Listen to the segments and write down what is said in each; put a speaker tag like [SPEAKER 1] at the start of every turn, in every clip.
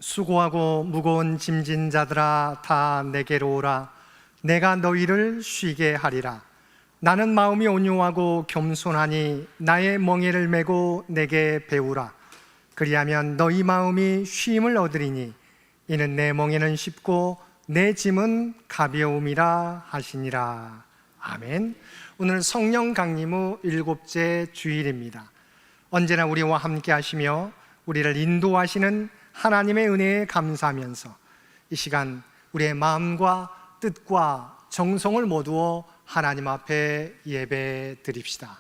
[SPEAKER 1] 수고하고 무거운 짐진 자들아 다 내게로 오라. 내가 너희를 쉬게 하리라. 나는 마음이 온유하고 겸손하니 나의 멍에를 메고 내게 배우라. 그리하면 너희 마음이 쉼을 얻으리니 이는 내 멍에는 쉽고 내 짐은 가벼움이라 하시니라. 아멘. 오늘 성령 강림 후 7째 주일입니다. 언제나 우리와 함께 하시며 우리를 인도하시는 하나님의 은혜에 감사하면서 이 시간 우리의 마음과 뜻과 정성을 모두어 하나님 앞에 예배 드립시다.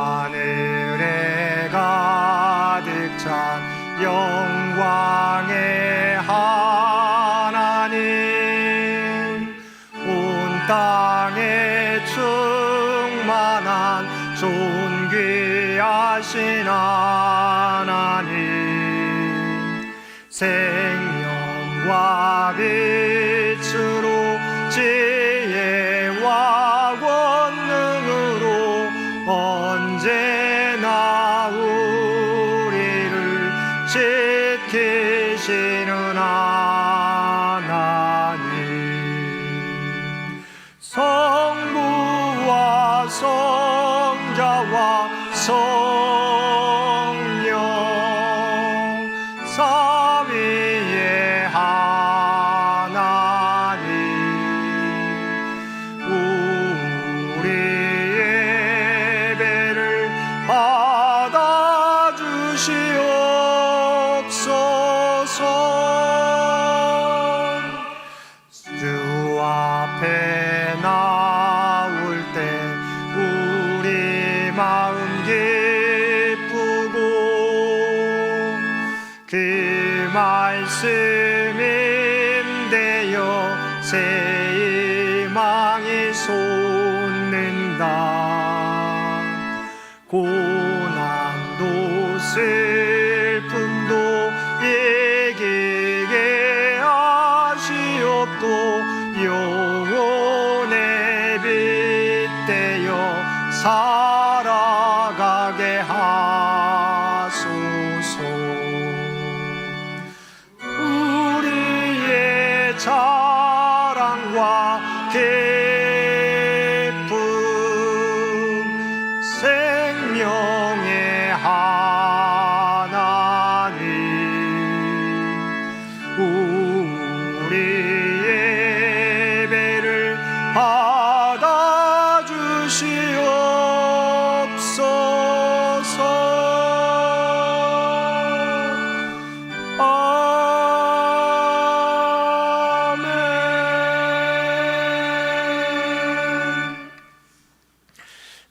[SPEAKER 1] 하늘에 가득 찬 영광의 하나님, 온 땅에 충만한 존귀하신 하나님, 생명과 빛으로 지혜와 권능으로 언제나 우리를 지키시는 하나님, 성부와 성자와 성령 삼위의 하나님, 우리의 예배를 받아주시옵소서. 주 앞에 나올 때 우리 마음 기쁘고 그 말씀인되어 새 희망이 솟는다. 고난도 슬픔도 이기게 하시옵고 영혼에 빗대어 살아가게 하소서. 우리의 자랑과 기쁨, 생명의 하나님, 우리의 예배를 받아주시옵소서.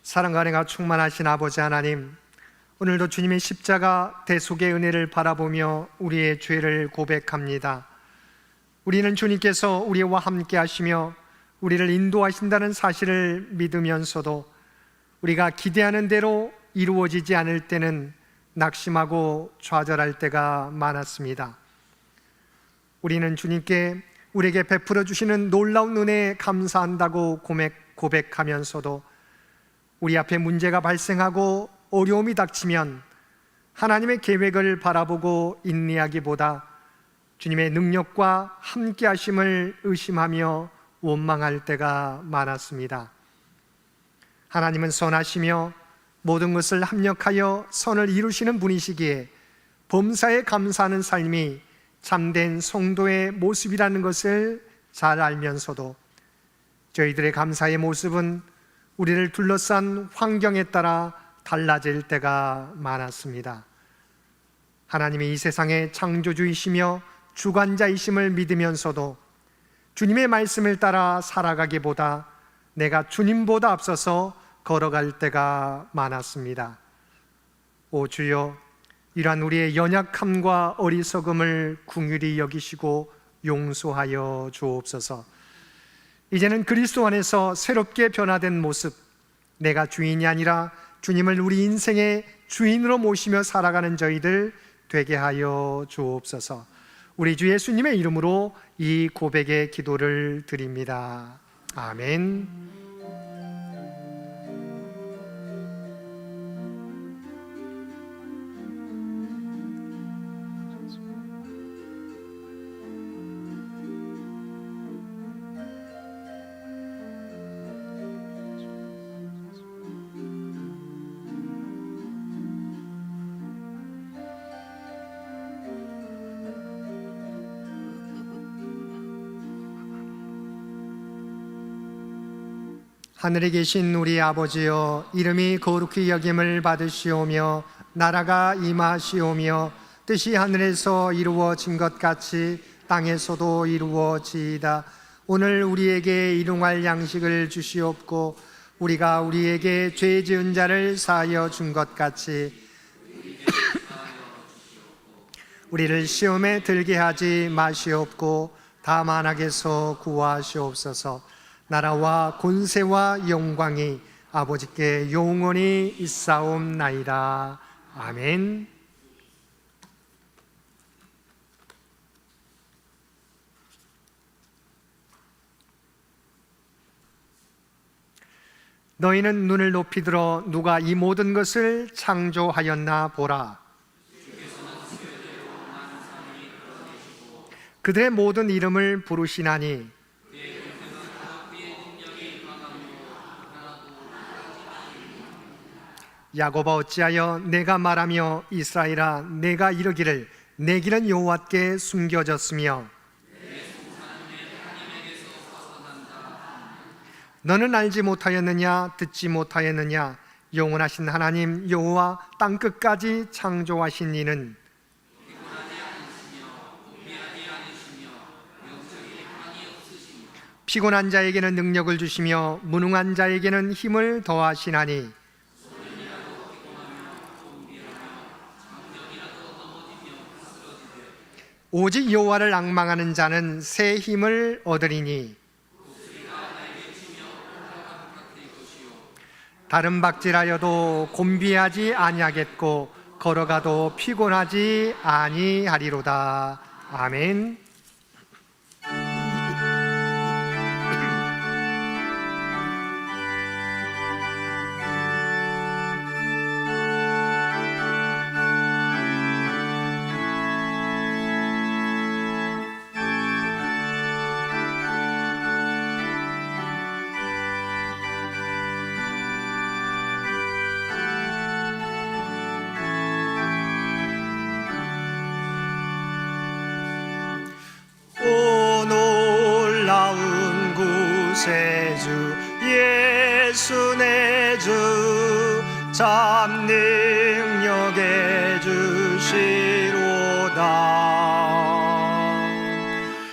[SPEAKER 1] 사랑과 은혜가 충만하신 아버지 하나님, 오늘도 주님의 십자가 대속의 은혜를 바라보며 우리의 죄를 고백합니다. 우리는 주님께서 우리와 함께 하시며 우리를 인도하신다는 사실을 믿으면서도 우리가 기대하는 대로 이루어지지 않을 때는 낙심하고 좌절할 때가 많았습니다. 우리는 주님께 우리에게 베풀어 주시는 놀라운 은혜에 감사한다고 고백하면서도 우리 앞에 문제가 발생하고 어려움이 닥치면 하나님의 계획을 바라보고 인내하기보다 주님의 능력과 함께 하심을 의심하며 원망할 때가 많았습니다. 하나님은 선하시며 모든 것을 합력하여 선을 이루시는 분이시기에 범사에 감사하는 삶이 참된 성도의 모습이라는 것을 잘 알면서도 저희들의 감사의 모습은 우리를 둘러싼 환경에 따라 달라질 때가 많았습니다. 하나님이 이 세상의 창조주이시며 주관자이심을 믿으면서도 주님의 말씀을 따라 살아가기보다 내가 주님보다 앞서서 걸어갈 때가 많았습니다. 오 주여, 이러한 우리의 연약함과 어리석음을 긍휼히 여기시고 용서하여 주옵소서. 이제는 그리스도 안에서 새롭게 변화된 모습, 내가 주인이 아니라 주님을 우리 인생의 주인으로 모시며 살아가는 저희들 되게 하여 주옵소서. 우리 주 예수님의 이름으로 이 고백의 기도를 드립니다. 아멘. 하늘에 계신 우리 아버지여, 이름이 거룩히 여김을 받으시오며 나라가 임하시오며 뜻이 하늘에서 이루어진 것 같이 땅에서도 이루어지이다. 오늘 우리에게 일용할 양식을 주시옵고 우리가 우리에게 죄 지은 자를 사하여 준 것 같이 우리를 시험에 들게 하지 마시옵고 다만 악에서 구하시옵소서. 나라와 권세와 영광이 아버지께 영원히 있사옵나이다. 아멘. 너희는 눈을 높이 들어 누가 이 모든 것을 창조하였나 보라. 그들의 모든 이름을 부르시나니 야곱아, 어찌하여 내가 말하며 이스라엘아 내가 이르기를 내 길은 여호와께 숨겨졌으며 너는 알지 못하였느냐 듣지 못하였느냐 영원하신 하나님 여호와 땅끝까지 창조하신 이는 피곤한 자에게는 능력을 주시며 무능한 자에게는 힘을 더하시나니 오직 여호와를 앙망하는 자는 새 힘을 얻으리니 다른 박질하여도 곤비하지 아니하겠고 걸어가도 피곤하지 아니하리로다. 아멘. 구세주 예수 내 주 참 능력의 주시로다.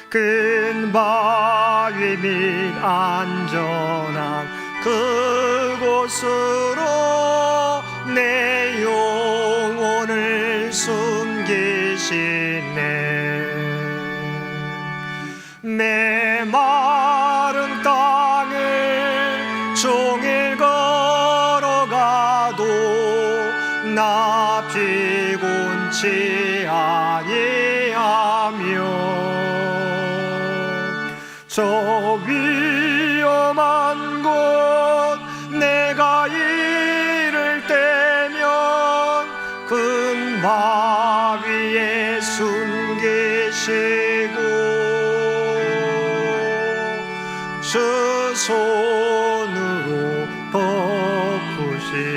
[SPEAKER 1] 큰 바위 및 안전한 그곳으로 내 영혼을 숨기시네. 내 마른 땅을 종일 걸어가도 나 피곤치 아니하며 저 위험한 곳 내가 이를 때면 큰 바위에 숨기시고 주 손으로 덮으시네.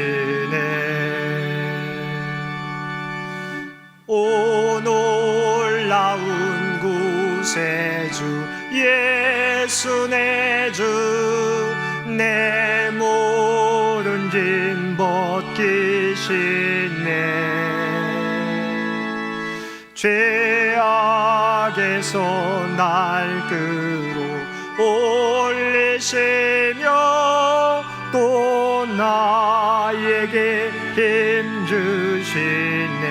[SPEAKER 1] 오 놀라운 구세주 예수 내 주 내 모든 천진 벗기시네. 죄악에서 날 끌어올리시며 또 나에게 힘 주시네.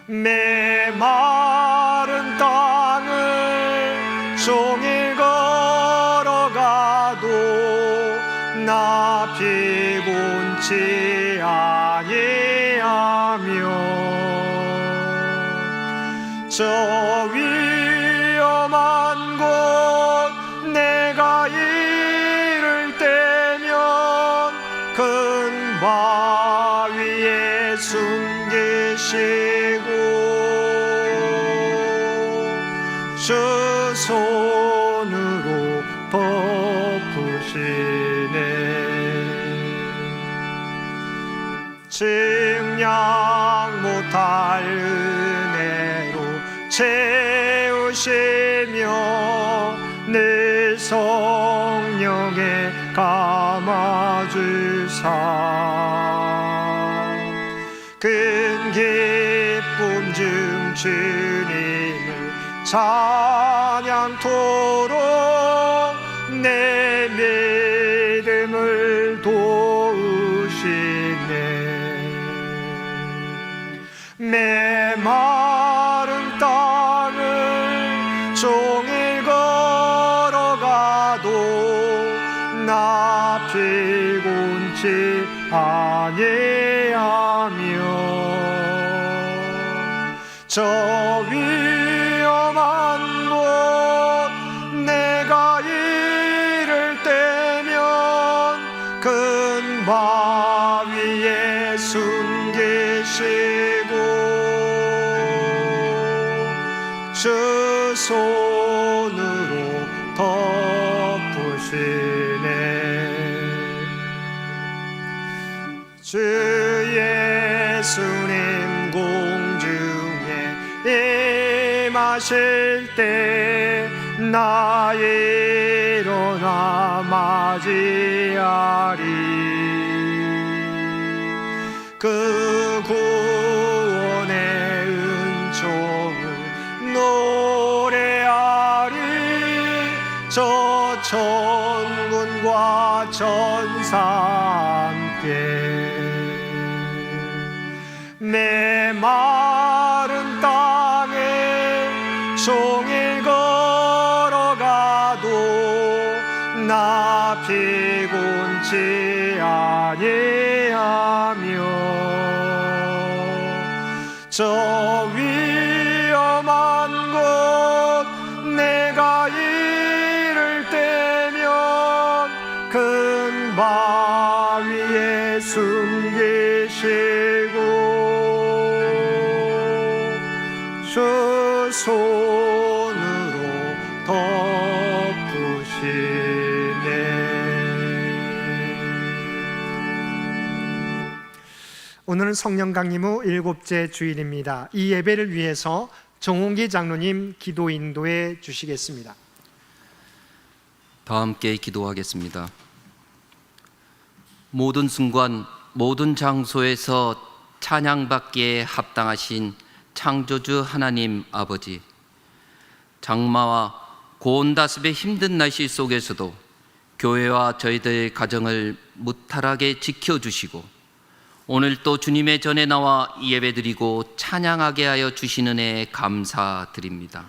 [SPEAKER 1] 메마른 땅을 종일 걸어가도 나 피곤치 아니하며 저 위험한 곳 내가 이를 때면 큰 바위에 숨기시고 주 손으로 덮으시네. 증량 못할 은혜로 채우시며 내 성령에 감아주사 큰 기쁨 중 주님을 찬양토록 내 믿음을 도우시네. 메마른 땅을 종일 걸어가도 나 피곤치 아니하며 저 위험한 곳 내가 이를 때면 큰 바위에 숨기시고 주 손으로 덮으시네. 주 예수님 공중에 임하실 때 나 일어나 맞이하리. 그 구원의 은총을 노래하리. 저 천군과 천사 함께 메마른 땅에 종일 걸어가도 나 피곤치 아니하며 저 위험한 곳 내가 이를 때면 큰 바위에 숨기시고 주 손으로 덮으시네. 오늘은 성령 강림 후 7째 주일입니다. 이 예배를 위해서 정홍기 장로님 기도 인도해 주시겠습니다.
[SPEAKER 2] 다 함께 기도하겠습니다. 모든 순간 모든 장소에서 찬양받기에 합당하신 창조주 하나님 아버지, 장마와 고온다습의 힘든 날씨 속에서도 교회와 저희들의 가정을 무탈하게 지켜주시고 오늘 또 주님의 전에 나와 예배드리고 찬양하게 하여 주신 은혜에 감사드립니다.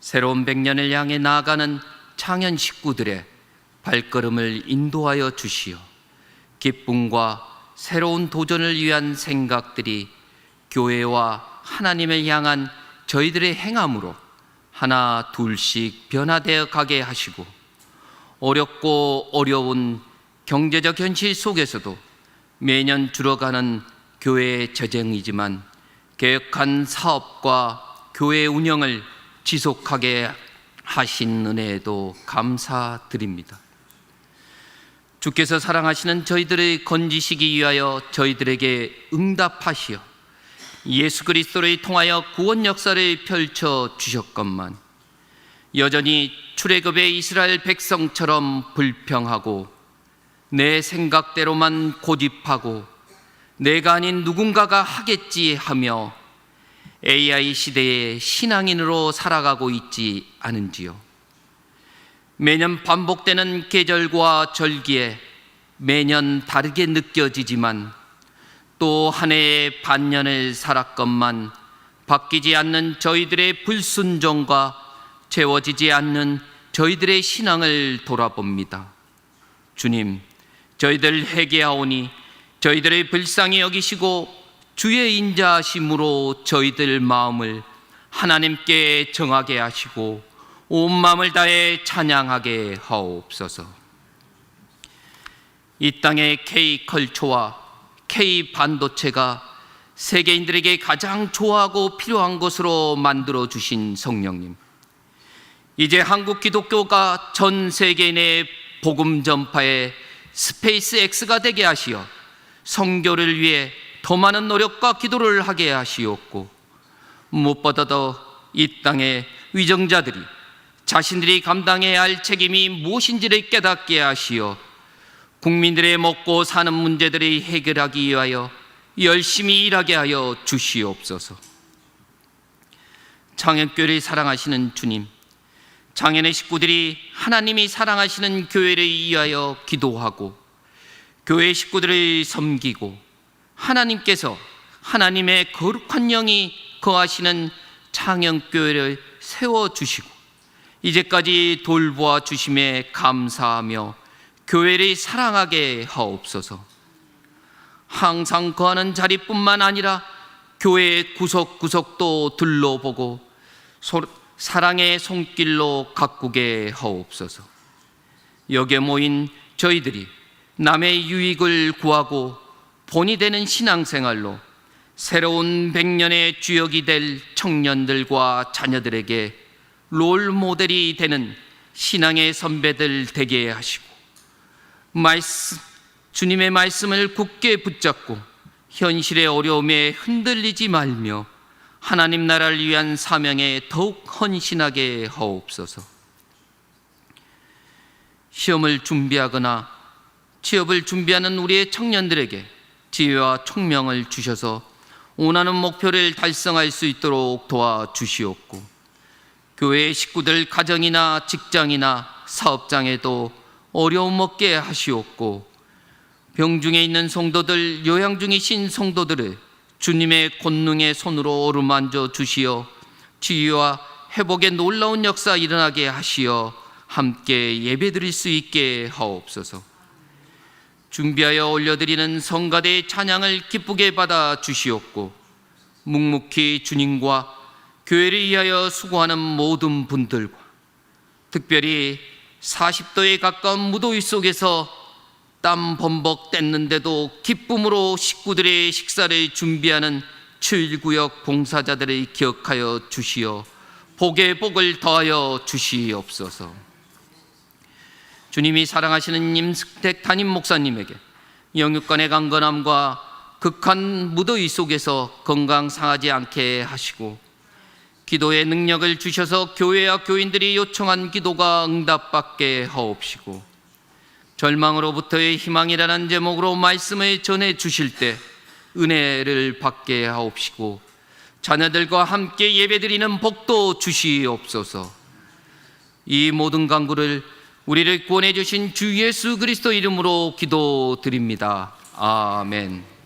[SPEAKER 2] 새로운 100년을 향해 나아가는 창현 식구들의 발걸음을 인도하여 주시어 기쁨과 새로운 도전을 위한 생각들이 교회와 하나님을 향한 저희들의 행함으로 하나 둘씩 변화되어 가게 하시고 어렵고 어려운 경제적 현실 속에서도 매년 줄어가는 교회의 재정이지만 계획한 사업과 교회 운영을 지속하게 하신 은혜에도 감사드립니다. 주께서 사랑하시는 저희들을 건지시기 위하여 저희들에게 응답하시어 예수 그리스도를 통하여 구원 역사를 펼쳐 주셨건만 여전히 출애굽의 이스라엘 백성처럼 불평하고 내 생각대로만 고집하고 내가 아닌 누군가가 하겠지 하며 AI 시대의 신앙인으로 살아가고 있지 않은지요. 매년 반복되는 계절과 절기에 매년 다르게 느껴지지만 또 한 해의 반년을 살았건만 바뀌지 않는 저희들의 불순종과 채워지지 않는 저희들의 신앙을 돌아봅니다. 주님, 저희들 회개하오니 저희들의 불쌍히 여기시고 주의 인자하심으로 저희들 마음을 하나님께 정하게 하시고 온 마음을 다해 찬양하게 하옵소서. 이 땅의 K컬처와 K반도체가 세계인들에게 가장 좋아하고 필요한 것으로 만들어 주신 성령님, 이제 한국 기독교가 전 세계인의 복음 전파의 스페이스 X가 되게 하시어 선교를 위해 더 많은 노력과 기도를 하게 하시옵고, 무엇보다도 이 땅의 위정자들이 자신들이 감당해야 할 책임이 무엇인지를 깨닫게 하시어 국민들의 먹고 사는 문제들을 해결하기 위하여 열심히 일하게 하여 주시옵소서. 창현교회를 사랑하시는 주님, 장현의 식구들이 하나님이 사랑하시는 교회를 위하여 기도하고 교회 식구들을 섬기고 하나님께서 하나님의 거룩한 영이 거하시는 창현교회를 세워주시고 이제까지 돌보아 주심에 감사하며 교회를 사랑하게 하옵소서. 항상 거하는 자리뿐만 아니라 교회의 구석구석도 둘러보고 사랑의 손길로 가꾸게 하옵소서. 여기에 모인 저희들이 남의 유익을 구하고 본이 되는 신앙생활로 새로운 100년의 주역이 될 청년들과 자녀들에게 롤 모델이 되는 신앙의 선배들 되게 하시고 주님의 말씀을 굳게 붙잡고 현실의 어려움에 흔들리지 말며 하나님 나라를 위한 사명에 더욱 헌신하게 하옵소서. 시험을 준비하거나 취업을 준비하는 우리의 청년들에게 지혜와 총명을 주셔서 원하는 목표를 달성할 수 있도록 도와주시옵고, 교회의 식구들 가정이나 직장이나 사업장에도 어려움 없게 하시옵고, 병중에 있는 성도들, 요양 중이신 성도들을 주님의 권능의 손으로 어루만져 주시어 치유와 회복의 놀라운 역사 일어나게 하시어 함께 예배드릴 수 있게 하옵소서. 준비하여 올려드리는 성가대의 찬양을 기쁘게 받아 주시옵고, 묵묵히 주님과 교회를 위하여 수고하는 모든 분들과 특별히 40도에 가까운 무더위 속에서 땀 범벅 뗐는데도 기쁨으로 식구들의 식사를 준비하는 7구역 봉사자들을 기억하여 주시어 복에 복을 더하여 주시옵소서. 주님이 사랑하시는 임승택 담임 목사님에게 영육간의 강건함과 극한 무더위 속에서 건강 상하지 않게 하시고, 기도의 능력을 주셔서 교회와 교인들이 요청한 기도가 응답받게 하옵시고, 절망으로부터의 희망이라는 제목으로 말씀을 전해 주실 때 은혜를 받게 하옵시고, 자녀들과 함께 예배드리는 복도 주시옵소서. 이 모든 간구를 우리를 구원해 주신 주 예수 그리스도 이름으로 기도드립니다. 아멘.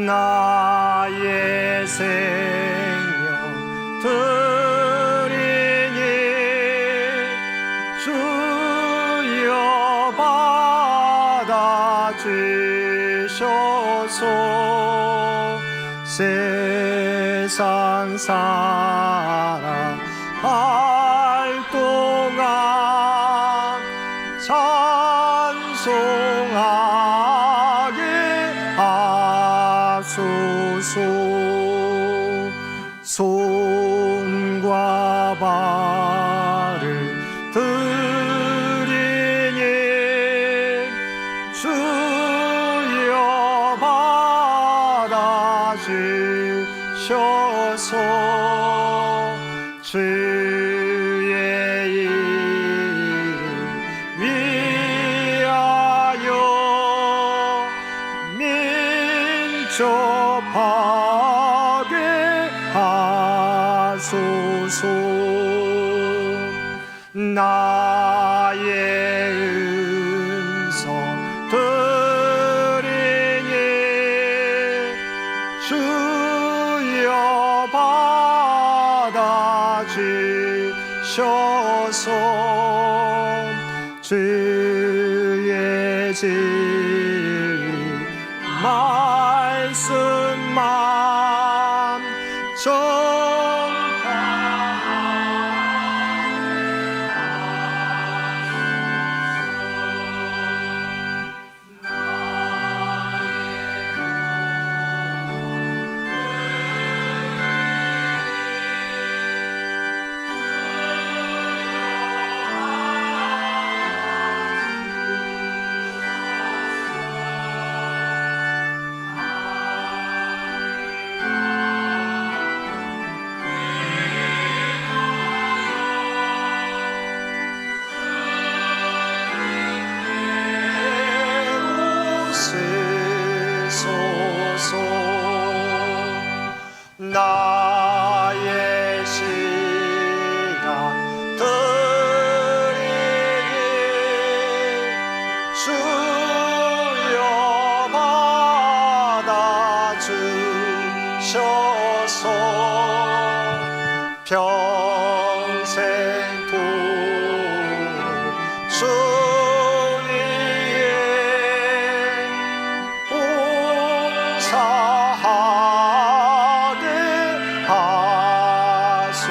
[SPEAKER 1] 나의 생명 드리니 주여 받아주셔서 세상 살아갈 동안 찬송하게 하소서. 손과 발을 드리니 주여 받아주셔서 주의 이름 위하여 민첩하게 하소서. 나의 음성 드리니 주여 받아주셔서 주의 진리 말씀만 나의 시간 드리니 주여 받아주셔서 평생 주 위에 봉사하게 하소서.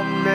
[SPEAKER 1] 아멘.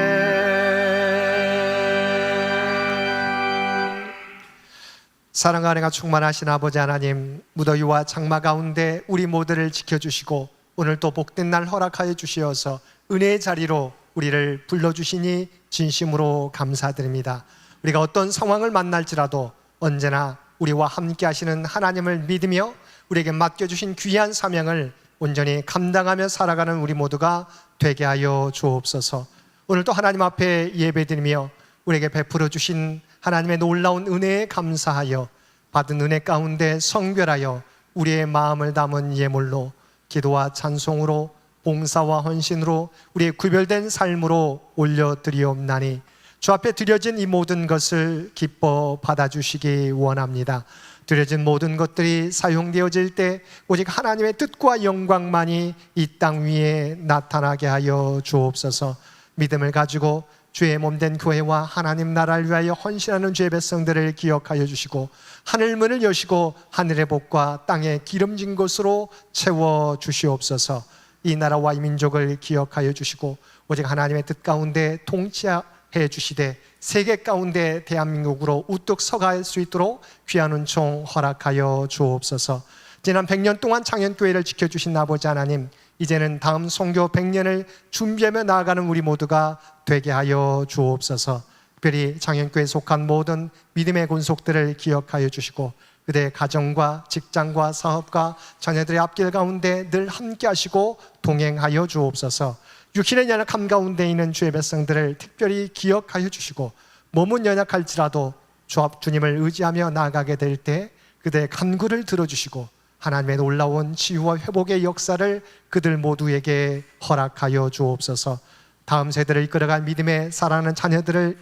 [SPEAKER 1] 사랑과 은혜가 충만하신 아버지 하나님, 무더위와 장마 가운데 우리 모두를 지켜주시고 오늘 또 복된 날 허락하여 주시어서 은혜의 자리로 우리를 불러주시니 진심으로 감사드립니다. 우리가 어떤 상황을 만날지라도 언제나 우리와 함께 하시는 하나님을 믿으며 우리에게 맡겨주신 귀한 사명을 온전히 감당하며 살아가는 우리 모두가 되게 하여 주옵소서. 오늘 또 하나님 앞에 예배드리며 우리에게 베풀어 주신 하나님의 놀라운 은혜에 감사하여 받은 은혜 가운데 성결하여 우리의 마음을 담은 예물로 기도와 찬송으로 봉사와 헌신으로 우리의 구별된 삶으로 올려드리옵나니 주 앞에 드려진 이 모든 것을 기뻐 받아주시기 원합니다. 드려진 모든 것들이 사용되어질 때 오직 하나님의 뜻과 영광만이 이 땅 위에 나타나게 하여 주옵소서. 믿음을 가지고 주의 몸된 교회와 하나님 나라를 위하여 헌신하는 주의 백성들을 기억하여 주시고 하늘 문을 여시고 하늘의 복과 땅의 기름진 것으로 채워 주시옵소서. 이 나라와 이 민족을 기억하여 주시고 오직 하나님의 뜻 가운데 통치해 주시되 세계 가운데 대한민국으로 우뚝 서갈 수 있도록 귀한 은총 허락하여 주옵소서. 지난 100년 동안 창현교회를 지켜주신 아버지 하나님, 이제는 다음 선교 100년을 준비하며 나아가는 우리 모두가 되게 하여 주옵소서. 특별히 창현교회에 속한 모든 믿음의 군속들을 기억하여 주시고 그들의 가정과 직장과 사업과 자녀들의 앞길 가운데 늘 함께 하시고 동행하여 주옵소서. 육신의 연약함 가운데 있는 주의 백성들을 특별히 기억하여 주시고 몸은 연약할지라도 주님을 의지하며 나아가게 될 때 그들의 간구를 들어주시고 하나님의 놀라운 치유와 회복의 역사를 그들 모두에게 허락하여 주옵소서. 다음 세대를 이끌어갈 믿음의 사랑하는 자녀들을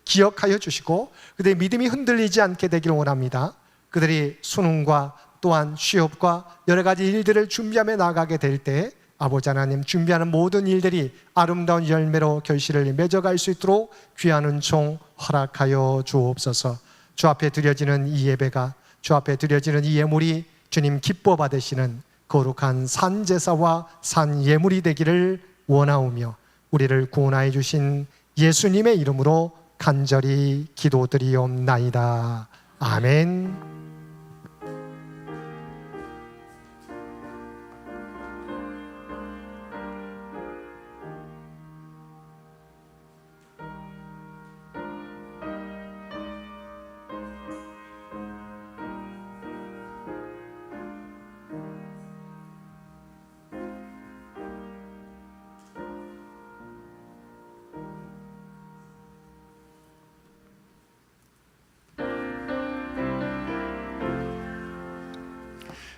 [SPEAKER 1] 기억하여 주시고 그들의 믿음이 흔들리지 않게 되기를 원합니다. 그들이 수능과 또한 취업과 여러 가지 일들을 준비하며 나가게 될 때 아버지 하나님, 준비하는 모든 일들이 아름다운 열매로 결실을 맺어갈 수 있도록 귀한 은총 허락하여 주옵소서. 주 앞에 드려지는 이 예배가, 주 앞에 드려지는 이 예물이 주님 기뻐 받으시는 거룩한 산제사와 산예물이 되기를 원하오며 우리를 구원하여 주신 예수님의 이름으로 간절히 기도드리옵나이다. 아멘.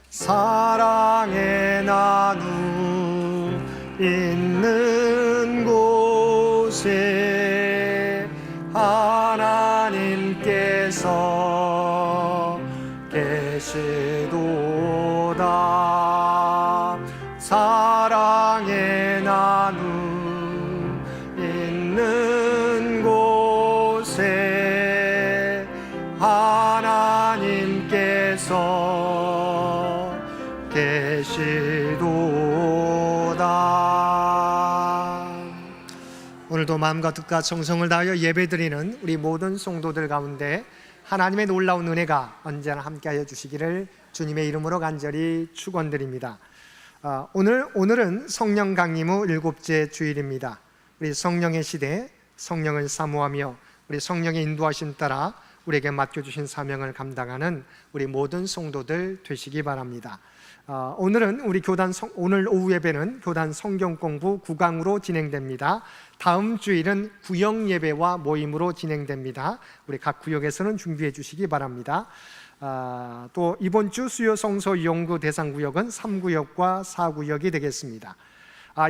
[SPEAKER 1] 사랑의 나누 있는 곳에 하나님께서 계시도다. 사랑의 나누 있는 곳에 하나님께서 계시도다. 오늘도 마음과 뜻과 정성을 다하여 예배드리는 우리 모든 성도들 가운데 하나님의 놀라운 은혜가 언제나 함께하여 주시기를 주님의 이름으로 간절히 축원드립니다. 오늘은 성령 강림 후 7째 주일입니다. 우리 성령의 시대, 성령을 사모하며 우리 성령의 인도하심 따라 우리에게 맡겨주신 사명을 감당하는 우리 모든 성도들 되시기 바랍니다. 오늘은 우리 오늘 오후 예배는 교단 성경 공부 9강으로 진행됩니다. 다음 주일은 구역 예배와 모임으로 진행됩니다. 우리 각 구역에서는 준비해 주시기 바랍니다. 또 이번 주 수요 성서 연구 대상 구역은 3구역과 4구역이 되겠습니다.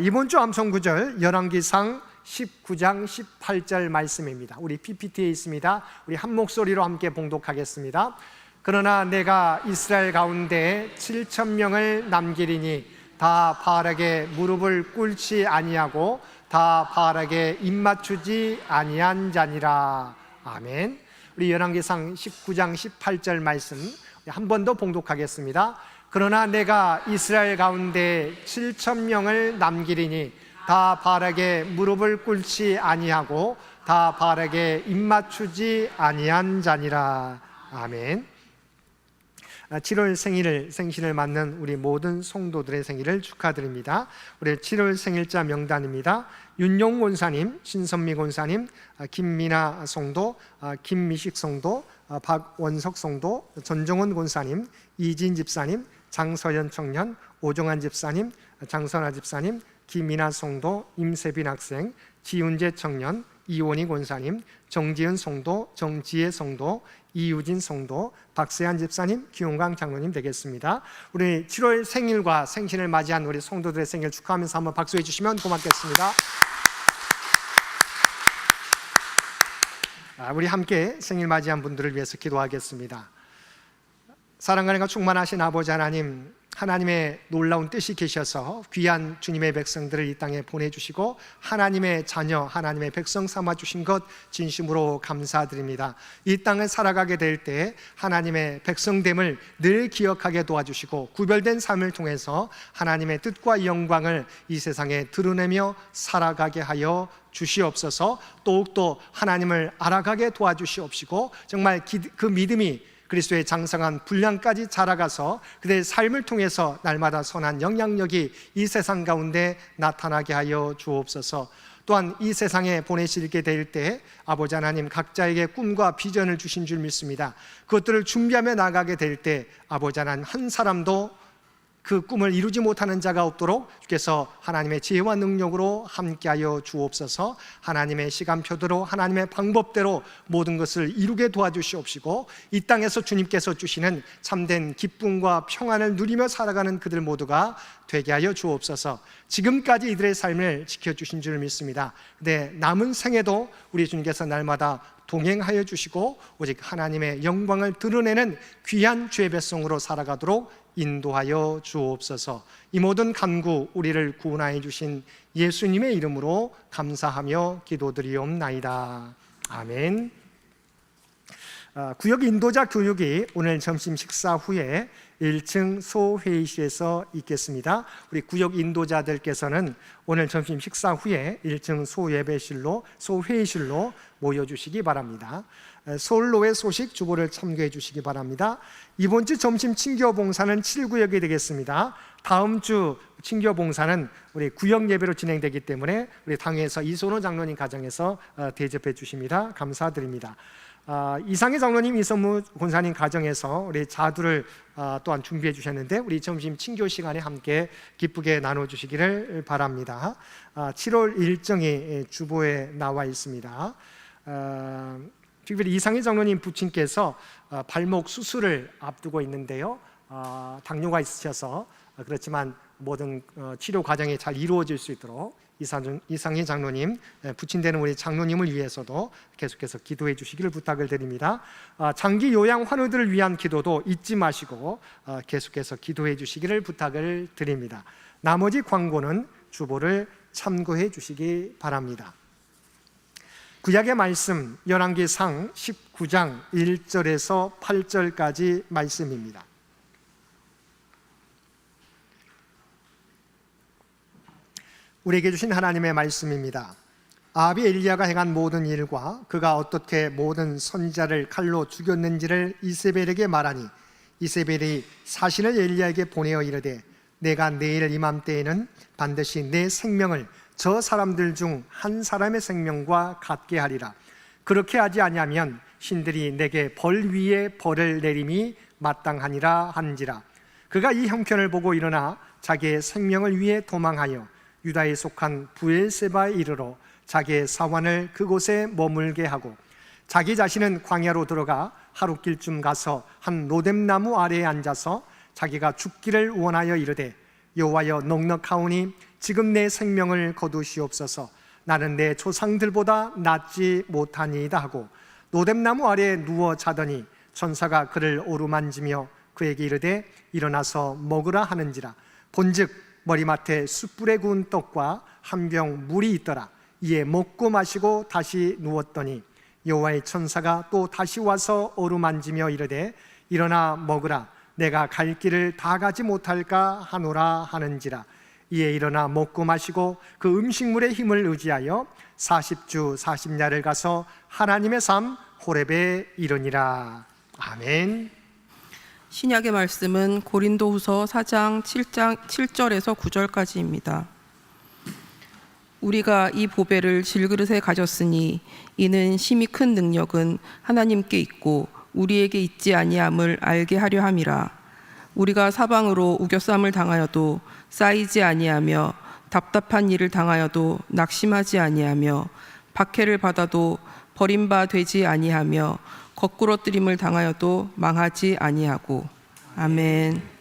[SPEAKER 1] 이번 주 암송 구절 열왕기상 19장 18절 말씀입니다. 우리 PPT에 있습니다. 우리 한 목소리로 함께 봉독하겠습니다. 그러나 내가 이스라엘 가운데 7,000명을 남기리니 다 바알에게 무릎을 꿇지 아니하고 다 바알에게 입맞추지 아니한 자니라. 아멘. 우리 열왕기상 19장 18절 말씀 한 번 더 봉독하겠습니다. 그러나 내가 이스라엘 가운데 7,000명을 남기리니 다 바알에게 무릎을 꿇지 아니하고 다 바알에게 입맞추지 아니한 자니라. 아멘. 7월 생신을 맞는 우리 모든 성도들의 생일을 축하드립니다. 우리 7월 생일자 명단입니다. 윤용 권사님, 신선미 권사님, 김미나 성도, 김미식 성도, 박원석 성도, 전정원 권사님, 이진 집사님, 장서연 청년, 오종환 집사님, 장선아 집사님, 김미나 성도, 임세빈 학생, 지훈재 청년, 이원희 권사님, 정지은 성도, 정지혜 성도, 이유진 성도, 박세한 집사님, 기용강 장로님 되겠습니다. 우리 7월 생일과 생신을 맞이한 우리 성도들의 생일 축하하면서 한번 박수해 주시면 고맙겠습니다. 우리 함께 생일 맞이한 분들을 위해서 기도하겠습니다. 사랑과 은혜가 충만하신 아버지 하나님, 하나님의 놀라운 뜻이 계셔서 귀한 주님의 백성들을 이 땅에 보내주시고 하나님의 자녀, 하나님의 백성 삼아주신 것 진심으로 감사드립니다. 이 땅을 살아가게 될 때 하나님의 백성됨을 늘 기억하게 도와주시고 구별된 삶을 통해서 하나님의 뜻과 영광을 이 세상에 드러내며 살아가게 하여 주시옵소서. 더욱더 하나님을 알아가게 도와주시옵시고 정말 그 믿음이 그리스도의 장성한 분량까지 자라가서 그들의 삶을 통해서 날마다 선한 영향력이 이 세상 가운데 나타나게 하여 주옵소서. 또한 이 세상에 보내시게 될 때 아버지 하나님 각자에게 꿈과 비전을 주신 줄 믿습니다. 그것들을 준비하며 나가게 될 때 아버지 하나님 한 사람도 그 꿈을 이루지 못하는 자가 없도록 주께서 하나님의 지혜와 능력으로 함께하여 주옵소서. 하나님의 시간표대로 하나님의 방법대로 모든 것을 이루게 도와주시옵시고 이 땅에서 주님께서 주시는 참된 기쁨과 평안을 누리며 살아가는 그들 모두가 되게 하여 주옵소서. 지금까지 이들의 삶을 지켜주신 줄 믿습니다. 네, 남은 생에도 우리 주님께서 날마다 동행하여 주시고 오직 하나님의 영광을 드러내는 귀한 죄 백성으로 살아가도록 인도하여 주옵소서. 이 모든 간구 우리를 구원하여 주신 예수님의 이름으로 감사하며 기도드리옵나이다. 아멘. 구역 인도자 교육이 오늘 점심 식사 후에 1층 소회의실에서 있겠습니다. 우리 구역 인도자들께서는 오늘 점심 식사 후에 1층 소회의실로 모여주시기 바랍니다. 서울로의 소식 주보를 참고해 주시기 바랍니다. 이번 주 점심 친교 봉사는 7구역이 되겠습니다. 다음 주 친교 봉사는 우리 구역 예배로 진행되기 때문에 우리 당회에서 이선호 장로님 가정에서 대접해 주십니다. 감사드립니다. 이상희 장로님, 이성무 권사님 가정에서 우리 자두를 또한 준비해 주셨는데 우리 점심 친교 시간에 함께 기쁘게 나눠주시기를 바랍니다. 7월 일정이 주보에 나와 있습니다. 특별히 이상희 장로님 부친께서 발목 수술을 앞두고 있는데요. 당뇨가 있으셔서 그렇지만 모든 치료 과정이 잘 이루어질 수 있도록 이상희 장로님, 부친되는 우리 장로님을 위해서도 계속해서 기도해 주시기를 부탁을 드립니다. 장기 요양 환우들을 위한 기도도 잊지 마시고 계속해서 기도해 주시기를 부탁을 드립니다. 나머지 광고는 주보를 참고해 주시기 바랍니다. 구약의 말씀 열왕기상 19장 1절에서 8절까지 말씀입니다. 우리에게 주신 하나님의 말씀입니다. 아합이 엘리야가 행한 모든 일과 그가 어떻게 모든 선지자를 칼로 죽였는지를 이세벨에게 말하니 이세벨이 사신을 엘리야에게 보내어 이르되 내가 내일 이맘때에는 반드시 내 생명을 저 사람들 중 한 사람의 생명과 같게 하리라. 그렇게 하지 아니하면 신들이 내게 벌 위에 벌을 내림이 마땅하니라 한지라. 그가 이 형편을 보고 일어나 자기의 생명을 위해 도망하여 유다에 속한 부엘세바에 이르러 자기의 사환을 그곳에 머물게 하고 자기 자신은 광야로 들어가 하룻길쯤 가서 한 로뎀나무 아래에 앉아서 자기가 죽기를 원하여 이르되 여호와여 넉넉하오니 지금 내 생명을 거두시옵소서. 나는 내 조상들보다 낫지 못하니이다 하고 로뎀나무 아래에 누워 자더니 천사가 그를 오르만지며 그에게 이르되 일어나서 먹으라 하는지라. 본즉 머리맡에 숯불에 구운 떡과 한 병 물이 있더라. 이에 먹고 마시고 다시 누웠더니 여호와의 천사가 또 다시 와서 어루만지며 이르되 일어나 먹으라. 내가 갈 길을 다 가지 못할까 하노라 하는지라. 이에 일어나 먹고 마시고 그 음식물의 힘을 의지하여 40주 40야를 가서 하나님의 삶 호렙에 이르니라. 아멘.
[SPEAKER 3] 신약의 말씀은 고린도후서 4장 7절에서 9절까지입니다. 우리가 이 보배를 질그릇에 가졌으니 이는 심히 큰 능력은 하나님께 있고 우리에게 있지 아니함을 알게 하려 함이라. 우리가 사방으로 우겨쌈을 당하여도 쌓이지 아니하며 답답한 일을 당하여도 낙심하지 아니하며 박해를 받아도 버림바 되지 아니하며 거꾸러뜨림을 당하여도 망하지 아니하고. 아멘.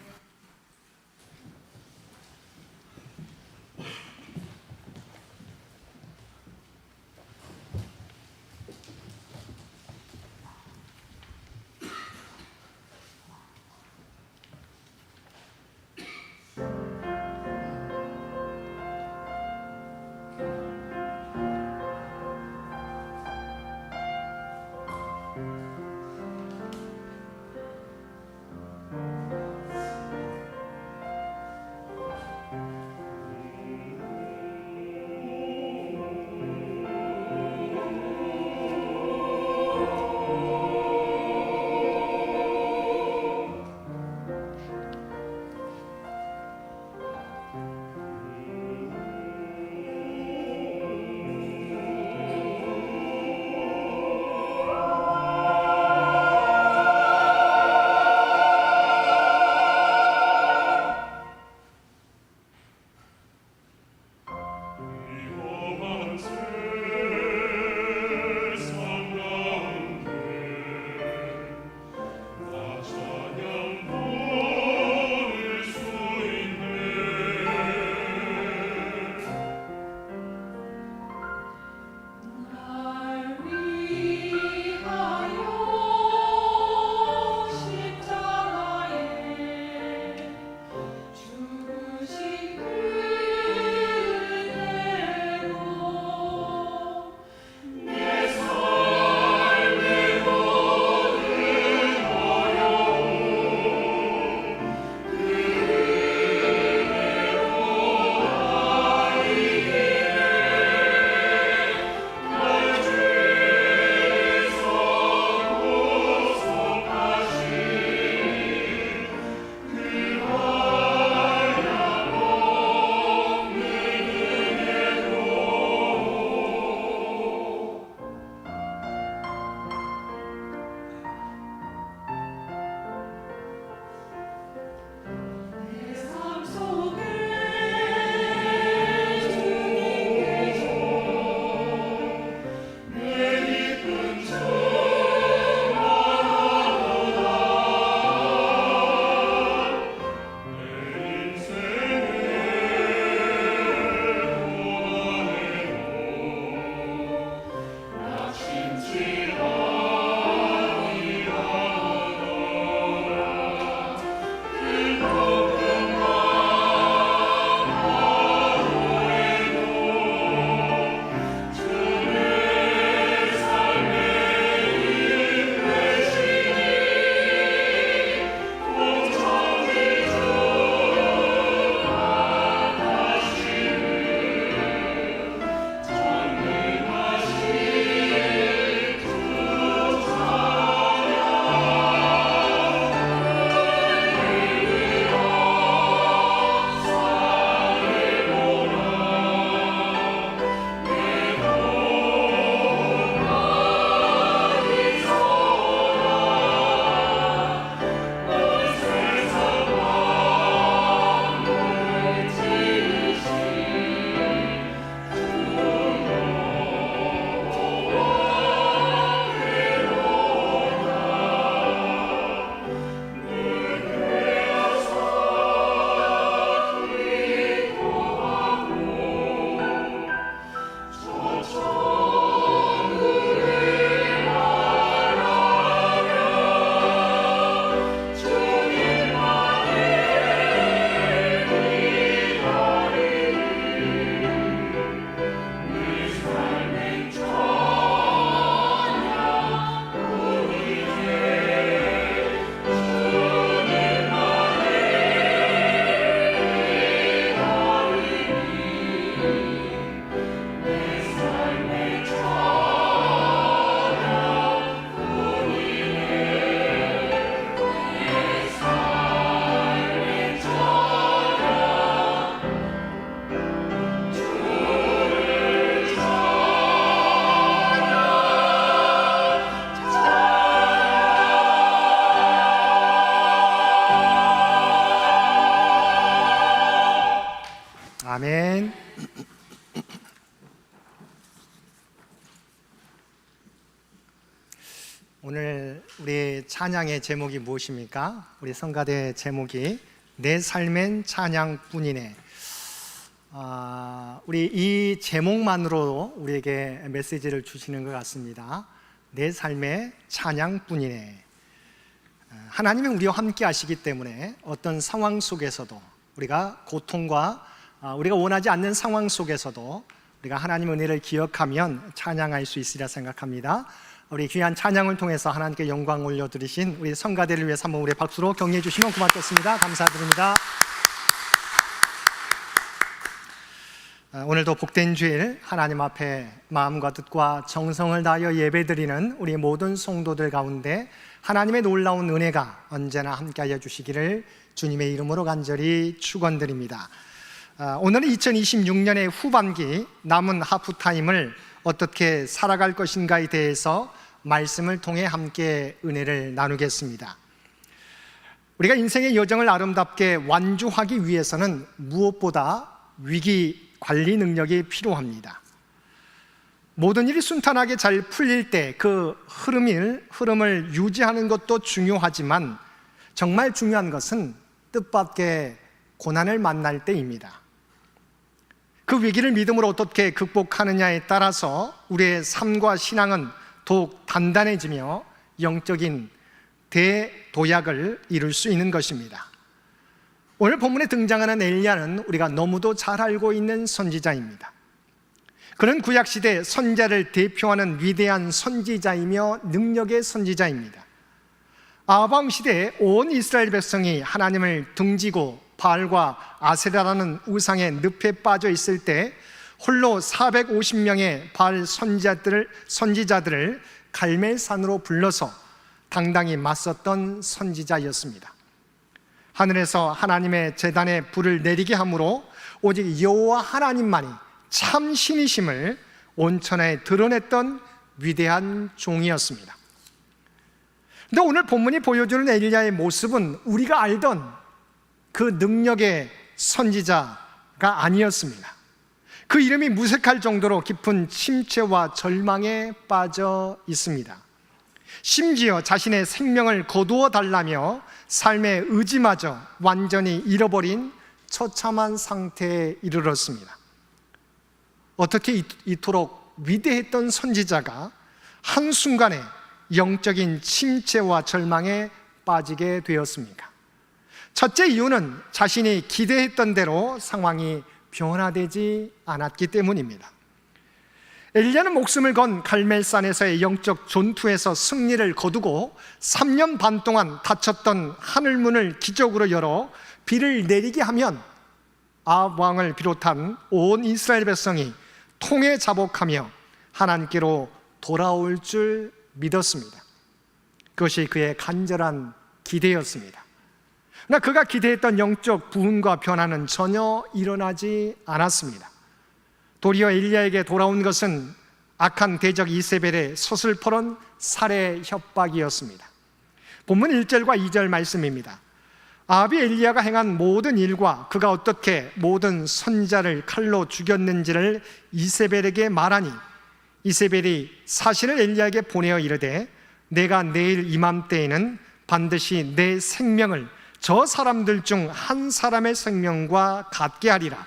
[SPEAKER 1] 아멘. 오늘 우리 찬양의 제목이 무엇입니까? 우리 성가대 제목이 내 삶엔 찬양뿐이네. 우리 이 제목만으로 우리에게 메시지를 주시는 것 같습니다. 내 삶의 찬양뿐이네. 하나님은 우리와 함께 하시기 때문에 어떤 상황 속에서도, 우리가 고통과 우리가 원하지 않는 상황 속에서도 우리가 하나님의 은혜를 기억하면 찬양할 수 있으리라 생각합니다. 우리 귀한 찬양을 통해서 하나님께 영광 올려드리신 우리 성가대를 위해서 한번 우리 박수로 격려해 주시면 고맙겠습니다. 감사드립니다. 오늘도 복된 주일 하나님 앞에 마음과 뜻과 정성을 다하여 예배드리는 우리 모든 성도들 가운데 하나님의 놀라운 은혜가 언제나 함께하여 주시기를 주님의 이름으로 간절히 축원드립니다. 오늘은 2026년의 후반기 남은 하프타임을 어떻게 살아갈 것인가에 대해서 말씀을 통해 함께 은혜를 나누겠습니다. 우리가 인생의 여정을 아름답게 완주하기 위해서는 무엇보다 위기 관리 능력이 필요합니다. 모든 일이 순탄하게 잘 풀릴 때 그 흐름을 유지하는 것도 중요하지만 정말 중요한 것은 뜻밖의 고난을 만날 때입니다. 그 위기를 믿음으로 어떻게 극복하느냐에 따라서 우리의 삶과 신앙은 더욱 단단해지며 영적인 대도약을 이룰 수 있는 것입니다. 오늘 본문에 등장하는 엘리야는 우리가 너무도 잘 알고 있는 선지자입니다. 그는 구약시대 선지자를 대표하는 위대한 선지자이며 능력의 선지자입니다. 아브라함 시대에 온 이스라엘 백성이 하나님을 등지고 바알과 아세라라는 우상의 늪에 빠져 있을 때 홀로 450명의 바알 선지자들을 갈멜산으로 불러서 당당히 맞섰던 선지자였습니다. 하늘에서 하나님의 제단에 불을 내리게 함으로 오직 여호와 하나님만이 참 신이심을 온천에 드러냈던 위대한 종이었습니다. 그런데 오늘 본문이 보여주는 엘리야의 모습은 우리가 알던 그 능력의 선지자가 아니었습니다. 그 이름이 무색할 정도로 깊은 침체와 절망에 빠져 있습니다. 심지어 자신의 생명을 거두어 달라며 삶의 의지마저 완전히 잃어버린 처참한 상태에 이르렀습니다. 어떻게 이토록 위대했던 선지자가 한순간에 영적인 침체와 절망에 빠지게 되었습니까? 첫째 이유는 자신이 기대했던 대로 상황이 변화되지 않았기 때문입니다. 엘리야는 목숨을 건 갈멜산에서의 영적 전투에서 승리를 거두고 3년 반 동안 닫혔던 하늘문을 기적으로 열어 비를 내리게 하면 아합 왕을 비롯한 온 이스라엘 백성이 통에 자복하며 하나님께로 돌아올 줄 믿었습니다. 그것이 그의 간절한 기대였습니다. 그러나 그가 기대했던 영적 부흥과 변화는 전혀 일어나지 않았습니다. 도리어 엘리야에게 돌아온 것은 악한 대적 이세벨의 서슬퍼런 살해 협박이었습니다. 본문 1절과 2절 말씀입니다. 아합이 엘리야가 행한 모든 일과 그가 어떻게 모든 선지자를 칼로 죽였는지를 이세벨에게 말하니 이세벨이 사실을 엘리야에게 보내어 이르되 내가 내일 이맘때에는 반드시 내 생명을 저 사람들 중 한 사람의 생명과 같게 하리라.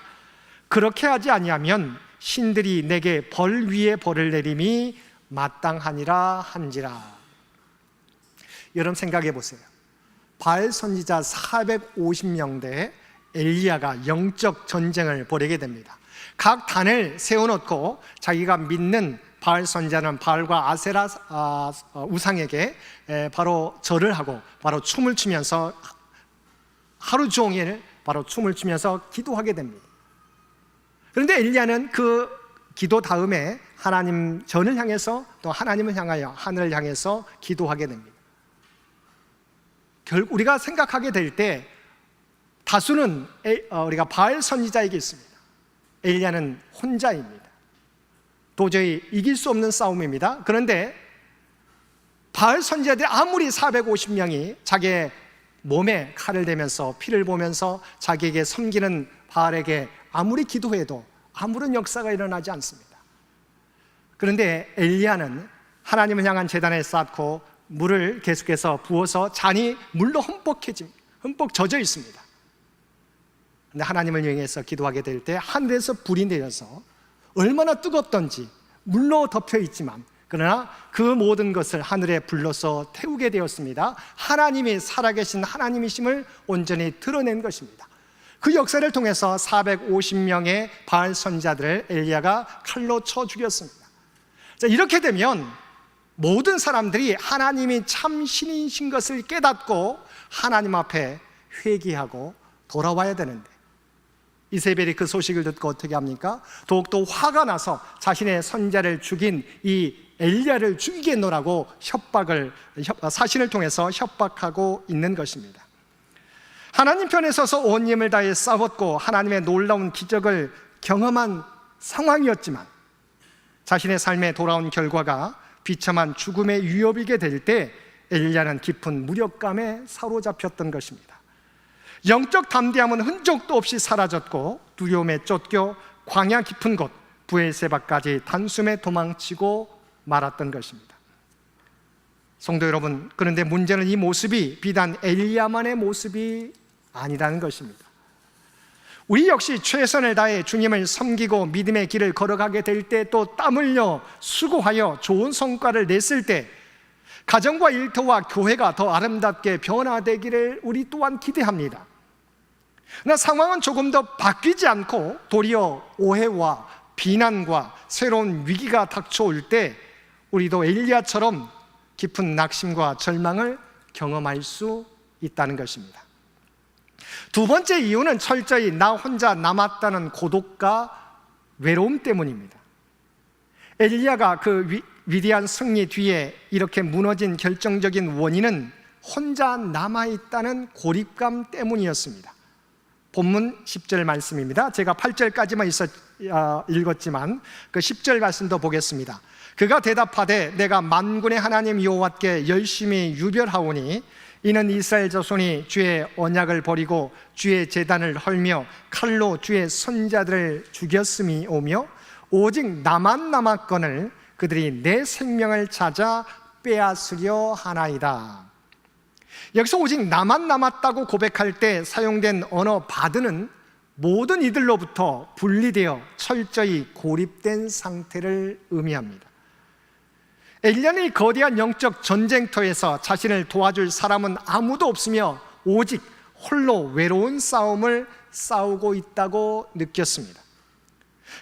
[SPEAKER 1] 그렇게 하지 아니하면 신들이 내게 벌 위에 벌을 내림이 마땅하니라 한지라. 여러분 생각해 보세요. 바알 선지자 450명대에 엘리야가 영적 전쟁을 벌이게 됩니다. 각 단을 세워놓고 자기가 믿는 바알 선지자는 바알과 아세라 우상에게 바로 절을 하고 바로 춤을 추면서 하루 종일 바로 춤을 추면서 기도하게 됩니다. 그런데 엘리야는 그 기도 다음에 하나님 전을 향해서 또 하나님을 향하여 하늘을 향해서 기도하게 됩니다. 결국 우리가 생각하게 될 때 다수는 우리가 바알 선지자에게 있습니다. 엘리야는 혼자입니다. 도저히 이길 수 없는 싸움입니다. 그런데 바알 선지자들이 아무리 450명이 자기의 몸에 칼을 대면서 피를 보면서 자기에게 섬기는 바알에게 아무리 기도해도 아무런 역사가 일어나지 않습니다. 그런데 엘리야는 하나님을 향한 제단에 쌓고 물을 계속해서 부어서 잔이 물로 흠뻑 젖어 있습니다. 그런데 하나님을 향해서 기도하게 될 때 하늘에서 불이 내려서 얼마나 뜨겁던지 물로 덮여 있지만 그러나 그 모든 것을 하늘에 불러서 태우게 되었습니다. 하나님이 살아계신 하나님이심을 온전히 드러낸 것입니다. 그 역사를 통해서 450명의 바알 선지자들을 엘리야가 칼로 쳐 죽였습니다. 자, 이렇게 되면 모든 사람들이 하나님이 참 신이신 것을 깨닫고 하나님 앞에 회개하고 돌아와야 되는데 이세벨이 그 소식을 듣고 어떻게 합니까? 더욱더 화가 나서 자신의 선지자를 죽인 이 엘리야를 죽이겠노라고 사신을 통해서 협박하고 있는 것입니다. 하나님 편에 서서 온 힘을 다해 싸웠고 하나님의 놀라운 기적을 경험한 상황이었지만 자신의 삶에 돌아온 결과가 비참한 죽음의 위협이게 될 때 엘리야는 깊은 무력감에 사로잡혔던 것입니다. 영적 담대함은 흔적도 없이 사라졌고 두려움에 쫓겨 광야 깊은 곳 브엘세바까지 단숨에 도망치고 말았던 것입니다. 성도 여러분, 그런데 문제는 이 모습이 비단 엘리야만의 모습이 아니라는 것입니다. 우리 역시 최선을 다해 주님을 섬기고 믿음의 길을 걸어가게 될 때 또 땀 흘려 수고하여 좋은 성과를 냈을 때 가정과 일터와 교회가 더 아름답게 변화되기를 우리 또한 기대합니다. 그러나 상황은 조금 더 바뀌지 않고 도리어 오해와 비난과 새로운 위기가 닥쳐올 때 우리도 엘리야처럼 깊은 낙심과 절망을 경험할 수 있다는 것입니다. 두 번째 이유는 철저히 나 혼자 남았다는 고독과 외로움 때문입니다. 엘리야가 그 위대한 승리 뒤에 이렇게 무너진 결정적인 원인은 혼자 남아있다는 고립감 때문이었습니다. 본문 10절 말씀입니다. 제가 8절까지만 읽었지만 그 10절 말씀도 보겠습니다. 그가 대답하되 내가 만군의 하나님 여호와께 열심히 유별하오니 이는 이스라엘 자손이 주의 언약을 버리고 주의 제단을 헐며 칼로 주의 선지자들을 죽였음이오며 오직 나만 남았거늘 그들이 내 생명을 찾아 빼앗으려 하나이다. 여기서 오직 나만 남았다고 고백할 때 사용된 언어 바드는 모든 이들로부터 분리되어 철저히 고립된 상태를 의미합니다. 엘리야는 이 거대한 영적 전쟁터에서 자신을 도와줄 사람은 아무도 없으며 오직 홀로 외로운 싸움을 싸우고 있다고 느꼈습니다.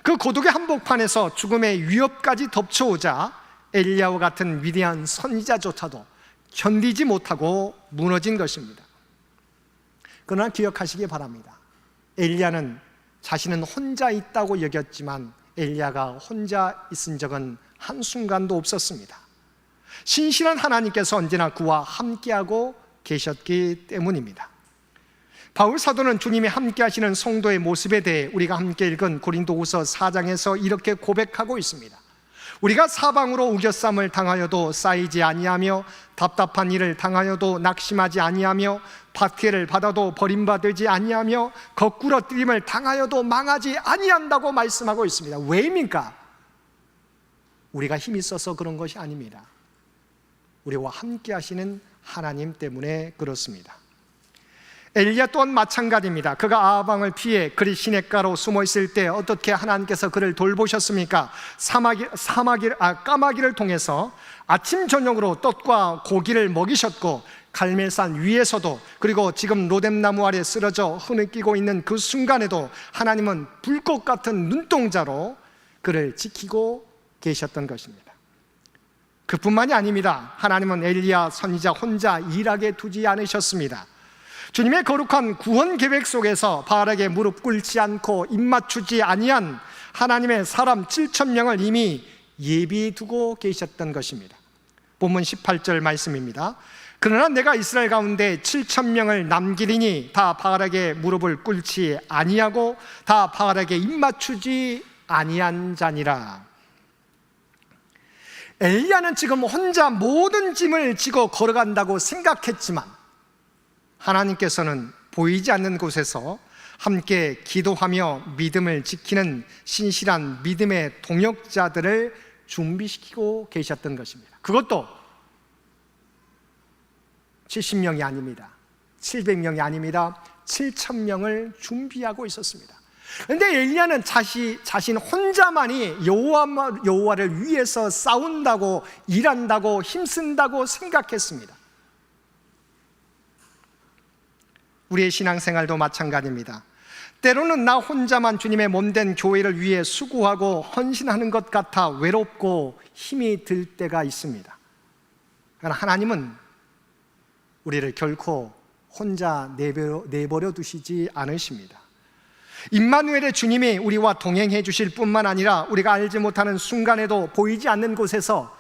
[SPEAKER 1] 그 고독의 한복판에서 죽음의 위협까지 덮쳐오자 엘리야와 같은 위대한 선지자조차도 견디지 못하고 무너진 것입니다. 그러나 기억하시기 바랍니다. 엘리야는 자신은 혼자 있다고 여겼지만 엘리야가 혼자 있은 적은 한순간도 없었습니다. 신실한 하나님께서 언제나 그와 함께하고 계셨기 때문입니다. 바울 사도는 주님이 함께 하시는 성도의 모습에 대해 우리가 함께 읽은 고린도후서 4장에서 이렇게 고백하고 있습니다. 우리가 사방으로 우겨쌈을 당하여도 쌓이지 아니하며 답답한 일을 당하여도 낙심하지 아니하며 박해를 받아도 버림받지 아니하며 거꾸러뜨림을 당하여도 망하지 아니한다고 말씀하고 있습니다. 왜입니까? 우리가 힘이 있어서 그런 것이 아닙니다. 우리와 함께 하시는 하나님 때문에 그렇습니다. 엘리야 또한 마찬가지입니다. 그가 아하방을 피해 그리 시냇가로 숨어 있을 때 어떻게 하나님께서 그를 돌보셨습니까? 까마귀를 통해서 아침 저녁으로 떡과 고기를 먹이셨고 갈멜산 위에서도 그리고 지금 로뎀나무 아래 쓰러져 흐느끼고 있는 그 순간에도 하나님은 불꽃 같은 눈동자로 그를 지키고 계셨던 것입니다. 그뿐만이 아닙니다. 하나님은 엘리야 선지자 혼자 일하게 두지 않으셨습니다. 주님의 거룩한 구원 계획 속에서 바알에게 무릎 꿇지 않고 입맞추지 아니한 하나님의 사람 7,000명을 이미 예비해 두고 계셨던 것입니다. 본문 18절 말씀입니다. 그러나 내가 이스라엘 가운데 7,000명을 남기리니 다 바알에게 무릎을 꿇지 아니하고 다 바알에게 입맞추지 아니한 자니라. 엘리야는 지금 혼자 모든 짐을 지고 걸어간다고 생각했지만 하나님께서는 보이지 않는 곳에서 함께 기도하며 믿음을 지키는 신실한 믿음의 동역자들을 준비시키고 계셨던 것입니다. 그것도 70명이 아닙니다. 700명이 아닙니다. 7,000명을 준비하고 있었습니다. 그런데 엘리야는 자신 혼자만이 여호와를 위해서 싸운다고, 일한다고, 힘쓴다고 생각했습니다. 우리의 신앙생활도 마찬가지입니다. 때로는 나 혼자만 주님의 몸된 교회를 위해 수고하고 헌신하는 것 같아 외롭고 힘이 들 때가 있습니다. 그러나 하나님은 우리를 결코 혼자 내버려 두시지 않으십니다. 임마누엘의 주님이 우리와 동행해 주실 뿐만 아니라 우리가 알지 못하는 순간에도 보이지 않는 곳에서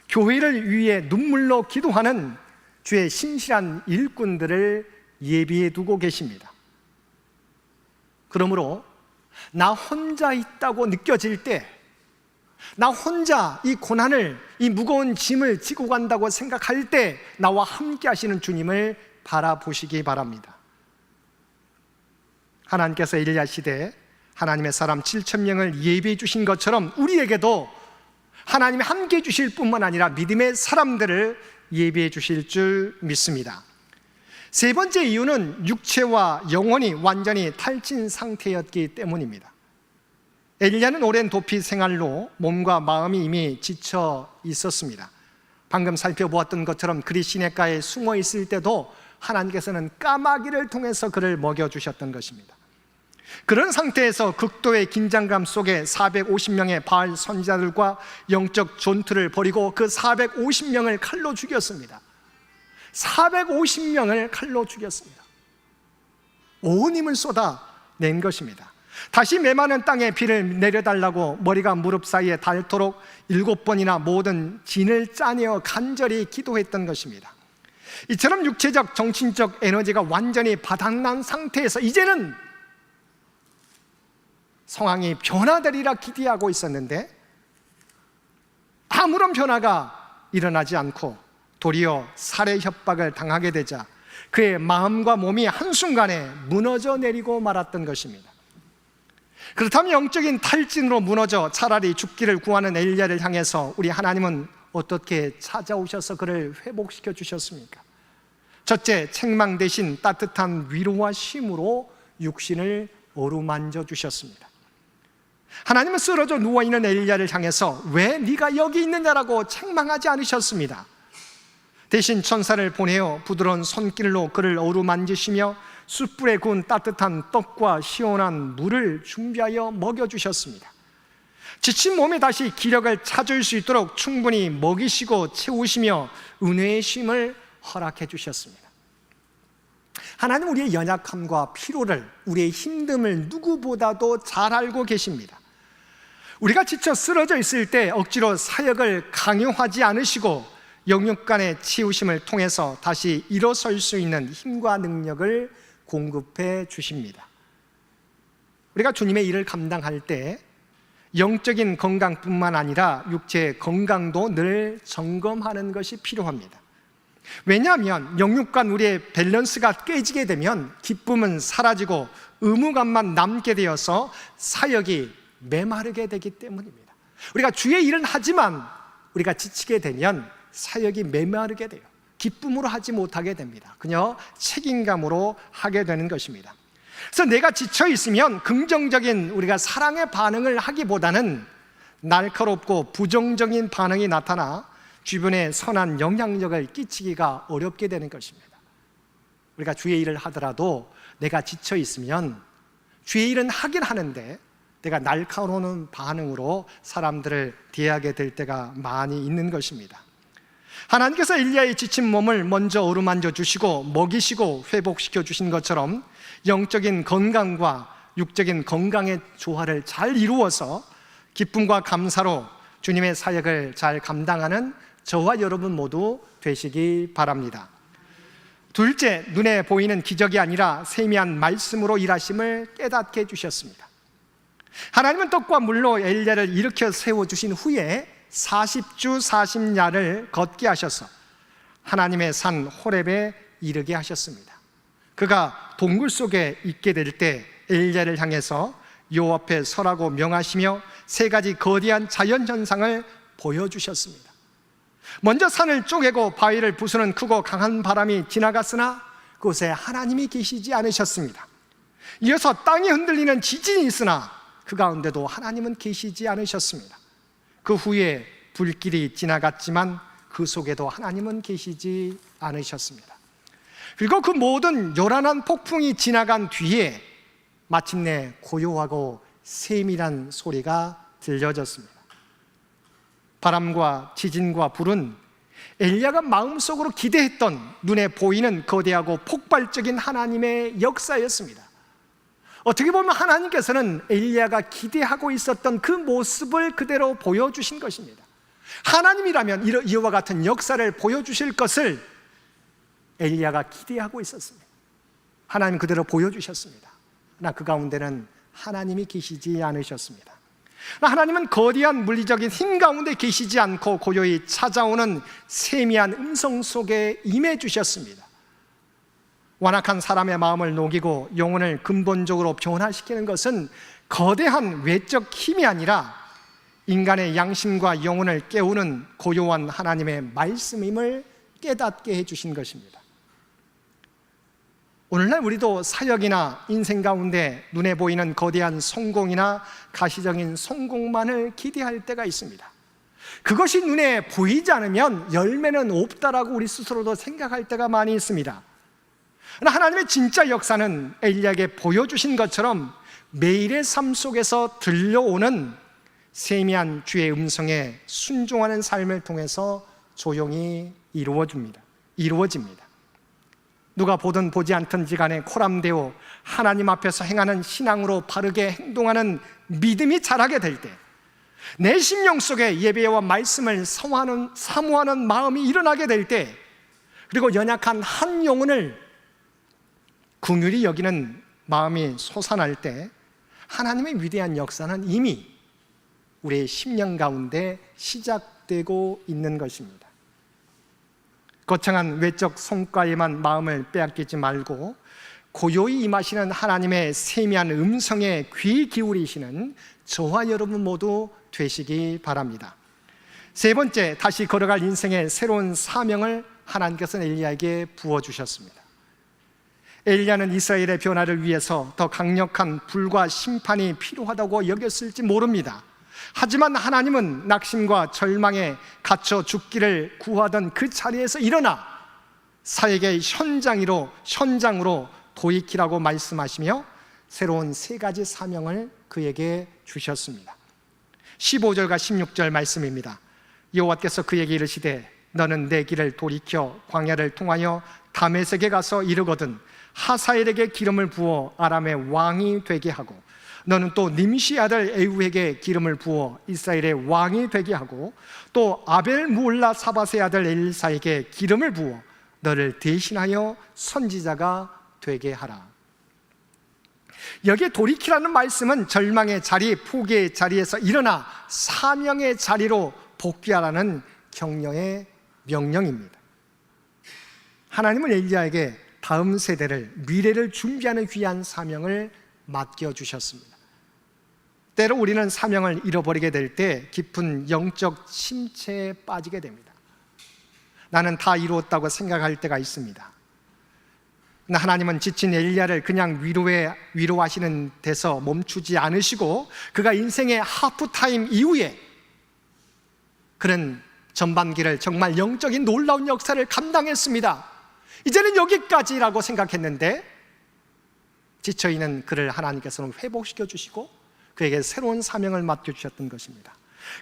[SPEAKER 1] 교회를 위해 눈물로 기도하는 주의 신실한 일꾼들을 예비해 두고 계십니다. 그러므로 나 혼자 있다고 느껴질 때, 나 혼자 이 고난을, 이 무거운 짐을 지고 간다고 생각할 때 나와 함께 하시는 주님을 바라보시기 바랍니다. 하나님께서 엘리야 시대에 하나님의 사람 7,000명을 예비해 주신 것처럼 우리에게도 하나님이 함께 해 주실 뿐만 아니라 믿음의 사람들을 예비해 주실 줄 믿습니다. 세 번째 이유는 육체와 영혼이 완전히 탈진 상태였기 때문입니다. 엘리야는 오랜 도피 생활로 몸과 마음이 이미 지쳐 있었습니다. 방금 살펴보았던 것처럼 그리 시냇가에 숨어 있을 때도 하나님께서는 까마귀를 통해서 그를 먹여주셨던 것입니다. 그런 상태에서 극도의 긴장감 속에 450명의 바알 선지자들과 영적 전투를 벌이고 그 450명을 칼로 죽였습니다. 450명을 칼로 죽였습니다. 온 힘을 쏟아낸 것입니다. 다시 메마른 땅에 비를 내려달라고 머리가 무릎 사이에 닳도록 7번이나 모든 진을 짜내어 간절히 기도했던 것입니다. 이처럼 육체적, 정신적 에너지가 완전히 바닥난 상태에서 이제는 상황이 변화되리라 기대하고 있었는데 아무런 변화가 일어나지 않고 도리어 살해 협박을 당하게 되자 그의 마음과 몸이 한순간에 무너져 내리고 말았던 것입니다. 그렇다면 영적인 탈진으로 무너져 차라리 죽기를 구하는 엘리야를 향해서 우리 하나님은 어떻게 찾아오셔서 그를 회복시켜 주셨습니까? 첫째, 책망 대신 따뜻한 위로와 쉼으로 육신을 어루만져 주셨습니다. 하나님은 쓰러져 누워있는 엘리야를 향해서 왜 네가 여기 있느냐라고 책망하지 않으셨습니다. 대신 천사를 보내어 부드러운 손길로 그를 어루만지시며 숯불에 구운 따뜻한 떡과 시원한 물을 준비하여 먹여주셨습니다. 지친 몸에 다시 기력을 찾을 수 있도록 충분히 먹이시고 채우시며 은혜의 쉼을 허락해 주셨습니다. 하나님 우리의 연약함과 피로를, 우리의 힘듦을 누구보다도 잘 알고 계십니다. 우리가 지쳐 쓰러져 있을 때 억지로 사역을 강요하지 않으시고 영육간의 치유심을 통해서 다시 일어설 수 있는 힘과 능력을 공급해 주십니다. 우리가 주님의 일을 감당할 때 영적인 건강뿐만 아니라 육체의 건강도 늘 점검하는 것이 필요합니다. 왜냐하면 영육간 우리의 밸런스가 깨지게 되면 기쁨은 사라지고 의무감만 남게 되어서 사역이 메마르게 되기 때문입니다. 우리가 주의 일은 하지만 우리가 지치게 되면 사역이 메마르게 돼요. 기쁨으로 하지 못하게 됩니다. 그냥 책임감으로 하게 되는 것입니다. 그래서 내가 지쳐 있으면 긍정적인 우리가 사랑의 반응을 하기보다는 날카롭고 부정적인 반응이 나타나 주변에 선한 영향력을 끼치기가 어렵게 되는 것입니다. 우리가 주의 일을 하더라도 내가 지쳐 있으면 주의 일은 하긴 하는데 내가 날카로운 반응으로 사람들을 대하게 될 때가 많이 있는 것입니다. 하나님께서 엘리야의 지친 몸을 먼저 어루만져 주시고 먹이시고 회복시켜 주신 것처럼 영적인 건강과 육적인 건강의 조화를 잘 이루어서 기쁨과 감사로 주님의 사역을 잘 감당하는 저와 여러분 모두 되시기 바랍니다. 둘째, 눈에 보이는 기적이 아니라 세미한 말씀으로 일하심을 깨닫게 해주셨습니다. 하나님은 떡과 물로 엘리야를 일으켜 세워주신 후에 40주 40야를 걷게 하셔서 하나님의 산 호렙에 이르게 하셨습니다. 그가 동굴 속에 있게 될 때 엘리야를 향해서 여호와 앞에 서라고 명하시며 세 가지 거대한 자연현상을 보여주셨습니다. 먼저 산을 쪼개고 바위를 부수는 크고 강한 바람이 지나갔으나 그곳에 하나님이 계시지 않으셨습니다. 이어서 땅이 흔들리는 지진이 있으나 그 가운데도 하나님은 계시지 않으셨습니다. 그 후에 불길이 지나갔지만 그 속에도 하나님은 계시지 않으셨습니다. 그리고 그 모든 요란한 폭풍이 지나간 뒤에 마침내 고요하고 세밀한 소리가 들려졌습니다. 바람과 지진과 불은 엘리야가 마음속으로 기대했던 눈에 보이는 거대하고 폭발적인 하나님의 역사였습니다. 어떻게 보면 하나님께서는 엘리야가 기대하고 있었던 그 모습을 그대로 보여주신 것입니다. 하나님이라면 이와 같은 역사를 보여주실 것을 엘리야가 기대하고 있었습니다. 하나님 그대로 보여주셨습니다. 그러나 그 가운데는 하나님이 계시지 않으셨습니다. 하나님은 거대한 물리적인 힘 가운데 계시지 않고 고요히 찾아오는 세미한 음성 속에 임해 주셨습니다. 완악한 사람의 마음을 녹이고 영혼을 근본적으로 변화시키는 것은 거대한 외적 힘이 아니라 인간의 양심과 영혼을 깨우는 고요한 하나님의 말씀임을 깨닫게 해주신 것입니다. 오늘날 우리도 사역이나 인생 가운데 눈에 보이는 거대한 성공이나 가시적인 성공만을 기대할 때가 있습니다. 그것이 눈에 보이지 않으면 열매는 없다라고 우리 스스로도 생각할 때가 많이 있습니다. 그러나 하나님의 진짜 역사는 엘리야에게 보여주신 것처럼 매일의 삶 속에서 들려오는 세미한 주의 음성에 순종하는 삶을 통해서 조용히 이루어집니다. 누가 보든 보지 않든지 간에 코람되어 하나님 앞에서 행하는 신앙으로 바르게 행동하는 믿음이 자라게 될 때, 내 심령 속에 예배와 말씀을 사모하는 마음이 일어나게 될 때, 그리고 연약한 한 영혼을 긍휼히 여기는 마음이 솟아날 때, 하나님의 위대한 역사는 이미 우리의 심령 가운데 시작되고 있는 것입니다. 거창한 외적 성과에만 마음을 빼앗기지 말고 고요히 임하시는 하나님의 세미한 음성에 귀 기울이시는 저와 여러분 모두 되시기 바랍니다. 세 번째, 다시 걸어갈 인생의 새로운 사명을 하나님께서는 엘리야에게 부어주셨습니다. 엘리야는 이스라엘의 변화를 위해서 더 강력한 불과 심판이 필요하다고 여겼을지 모릅니다. 하지만 하나님은 낙심과 절망에 갇혀 죽기를 구하던 그 자리에서 일어나 사역의 현장으로 돌이키라고 말씀하시며 새로운 세 가지 사명을 그에게 주셨습니다. 15절과 16절 말씀입니다. 여호와께서 그에게 이르시되 너는 내 길을 돌이켜 광야를 통하여 다메섹에 가서 이르거든 하사엘에게 기름을 부어 아람의 왕이 되게 하고 너는 또 님시 아들 에후에게 기름을 부어 이스라엘의 왕이 되게 하고 또 아벨 무올라 사밧의 아들 엘사에게 기름을 부어 너를 대신하여 선지자가 되게 하라. 여기에 돌이키라는 말씀은 절망의 자리, 포기의 자리에서 일어나 사명의 자리로 복귀하라는 격려의 명령입니다. 하나님은 엘리야에게 다음 세대를, 미래를 준비하는 귀한 사명을 맡겨주셨습니다. 때로 우리는 사명을 잃어버리게 될 때 깊은 영적 침체에 빠지게 됩니다. 나는 다 이루었다고 생각할 때가 있습니다. 그러나 하나님은 지친 엘리야를 그냥 위로하시는 데서 멈추지 않으시고 그가 인생의 하프타임 이후에 그는 전반기를 정말 영적인 놀라운 역사를 감당했습니다. 이제는 여기까지라고 생각했는데 지쳐있는 그를 하나님께서는 회복시켜 주시고 그에게 새로운 사명을 맡겨주셨던 것입니다.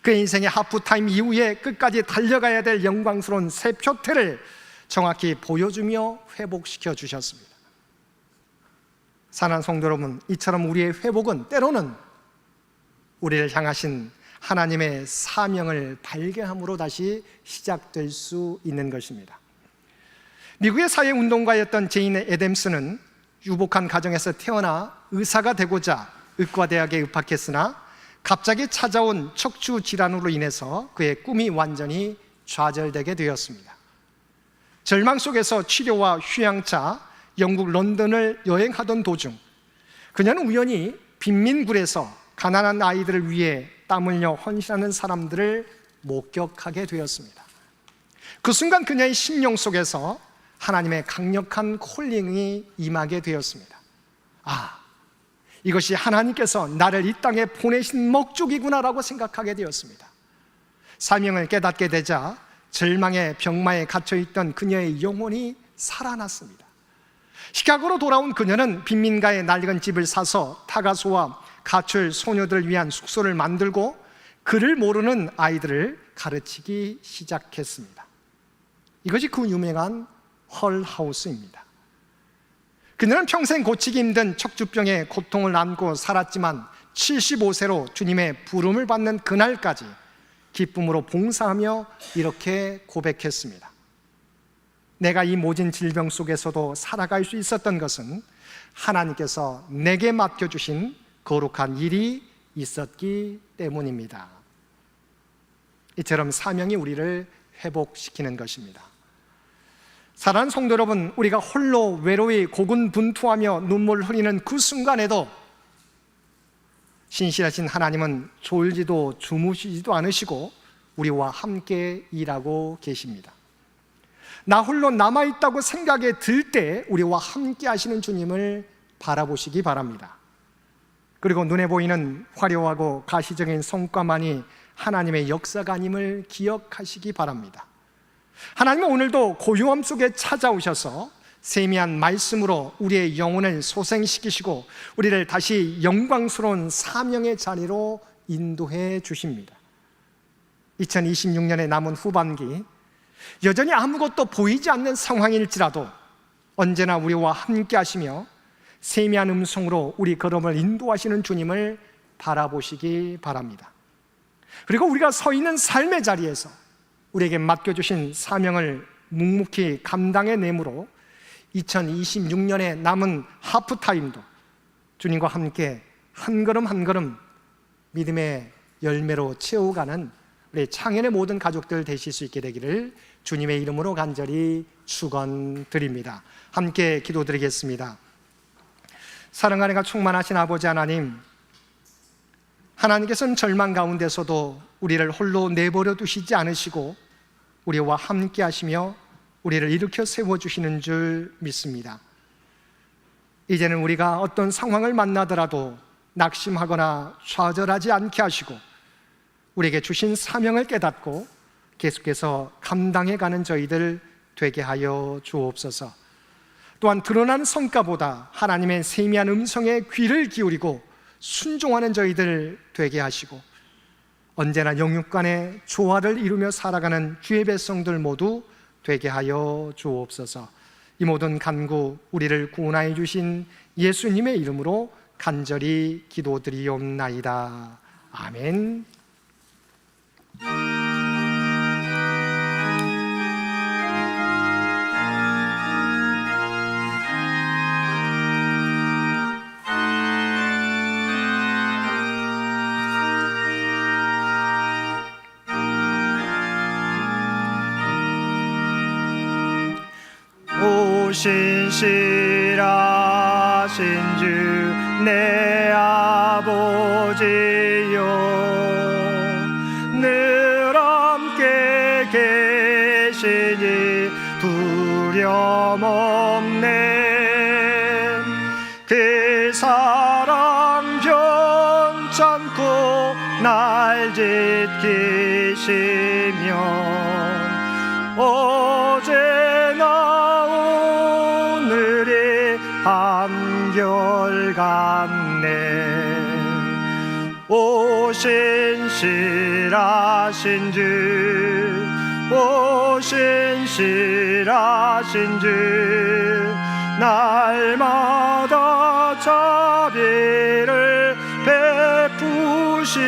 [SPEAKER 1] 그의 인생의 하프타임 이후에 끝까지 달려가야 될 영광스러운 새 표태를 정확히 보여주며 회복시켜 주셨습니다. 사랑하는 성도 여러분, 이처럼 우리의 회복은 때로는 우리를 향하신 하나님의 사명을 발견함으로 다시 시작될 수 있는 것입니다. 미국의 사회운동가였던 제인 애덤스는 유복한 가정에서 태어나 의사가 되고자 의과대학에 입학했으나 갑자기 찾아온 척추 질환으로 인해서 그의 꿈이 완전히 좌절되게 되었습니다. 절망 속에서 치료와 휴양차 영국 런던을 여행하던 도중 그녀는 우연히 빈민굴에서 가난한 아이들을 위해 땀 흘려 헌신하는 사람들을 목격하게 되었습니다. 그 순간 그녀의 심령 속에서 하나님의 강력한 콜링이 임하게 되었습니다. 이것이 하나님께서 나를 이 땅에 보내신 목적이구나라고 생각하게 되었습니다. 사명을 깨닫게 되자 절망의 병마에 갇혀있던 그녀의 영혼이 살아났습니다. 시카고로 돌아온 그녀는 빈민가에 낡은 집을 사서 타가소와 가출 소녀들을 위한 숙소를 만들고 글을 모르는 아이들을 가르치기 시작했습니다. 이것이 그 유명한 헐하우스입니다. 그녀는 평생 고치기 힘든 척추병의 고통을 안고 살았지만 75세로 주님의 부름을 받는 그날까지 기쁨으로 봉사하며 이렇게 고백했습니다. 내가 이 모진 질병 속에서도 살아갈 수 있었던 것은 하나님께서 내게 맡겨주신 거룩한 일이 있었기 때문입니다. 이처럼 사명이 우리를 회복시키는 것입니다. 사랑하는 성도 여러분, 우리가 홀로 외로이 고군분투하며 눈물을 흘리는 그 순간에도 신실하신 하나님은 졸지도 주무시지도 않으시고 우리와 함께 일하고 계십니다. 나 홀로 남아있다고 생각이 들 때 우리와 함께 하시는 주님을 바라보시기 바랍니다. 그리고 눈에 보이는 화려하고 가시적인 성과만이 하나님의 역사가 아님을 기억하시기 바랍니다. 하나님은 오늘도 고요함 속에 찾아오셔서 세미한 말씀으로 우리의 영혼을 소생시키시고 우리를 다시 영광스러운 사명의 자리로 인도해 주십니다. 2026년의 남은 후반기, 여전히 아무것도 보이지 않는 상황일지라도 언제나 우리와 함께 하시며 세미한 음성으로 우리 걸음을 인도하시는 주님을 바라보시기 바랍니다. 그리고 우리가 서 있는 삶의 자리에서 우리에게 맡겨주신 사명을 묵묵히 감당해 내므로 2026년의 남은 하프타임도 주님과 함께 한 걸음 한 걸음 믿음의 열매로 채워가는 우리 창현의 모든 가족들 되실 수 있게 되기를 주님의 이름으로 간절히 축원드립니다. 함께 기도드리겠습니다. 사랑과 은혜가 충만하신 아버지 하나님, 하나님께서는 절망 가운데서도 우리를 홀로 내버려 두시지 않으시고 우리와 함께 하시며 우리를 일으켜 세워주시는 줄 믿습니다. 이제는 우리가 어떤 상황을 만나더라도 낙심하거나 좌절하지 않게 하시고 우리에게 주신 사명을 깨닫고 계속해서 감당해가는 저희들 되게 하여 주옵소서. 또한 드러난 성과보다 하나님의 세미한 음성에 귀를 기울이고 순종하는 저희들 되게 하시고 언제나 영육 간의 조화를 이루며 살아가는 주의 백성들 모두 되게 하여 주옵소서. 이 모든 간구 우리를 구원하여 주신 예수님의 이름으로 간절히 기도드리옵나이다. 아멘. 신실하신 주 내 아버지여, 늘 함께 계시니 두려움 없네. 그 사랑 변찮고 날 지키시면 어제나 한결같네. 오 신실하신 주, 오 신실하신 주, 날마다 자비를 베푸시며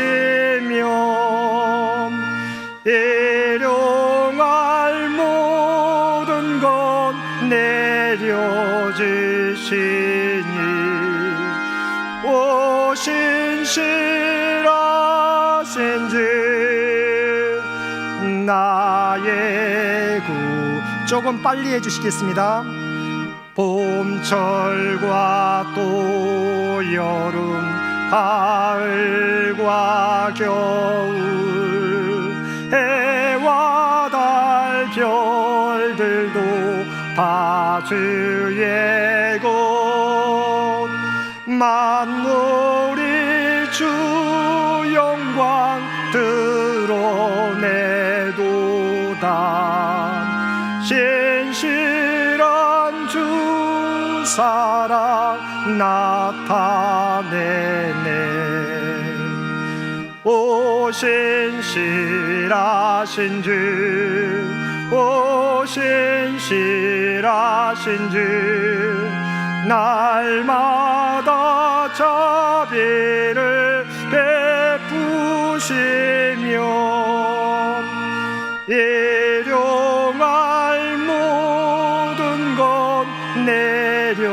[SPEAKER 1] 일용할 모든 것 내려주시니 오 신실하신 주 나의 구. 조금 빨리 해주시겠습니다. 봄철과 또 여름, 가을과 겨울, 해와 달 별들도 다 주의 것. 만물이 주 영광 드러내도다. 신실한 주 사랑 나타내네. 오 신실하신 주, 오 신실하신 주, 날마다 자비를 베푸시며 일용할 모든 것 내려주시니.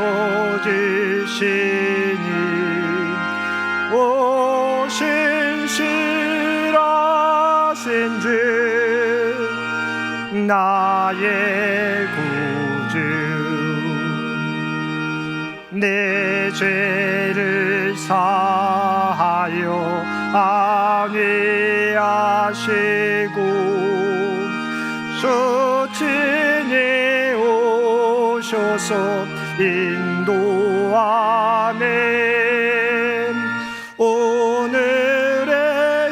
[SPEAKER 1] 오 신실하신 주, 나의 구주, 내 죄를 사하여 안위하시고 수친히 오셔서 인도하네. 오늘의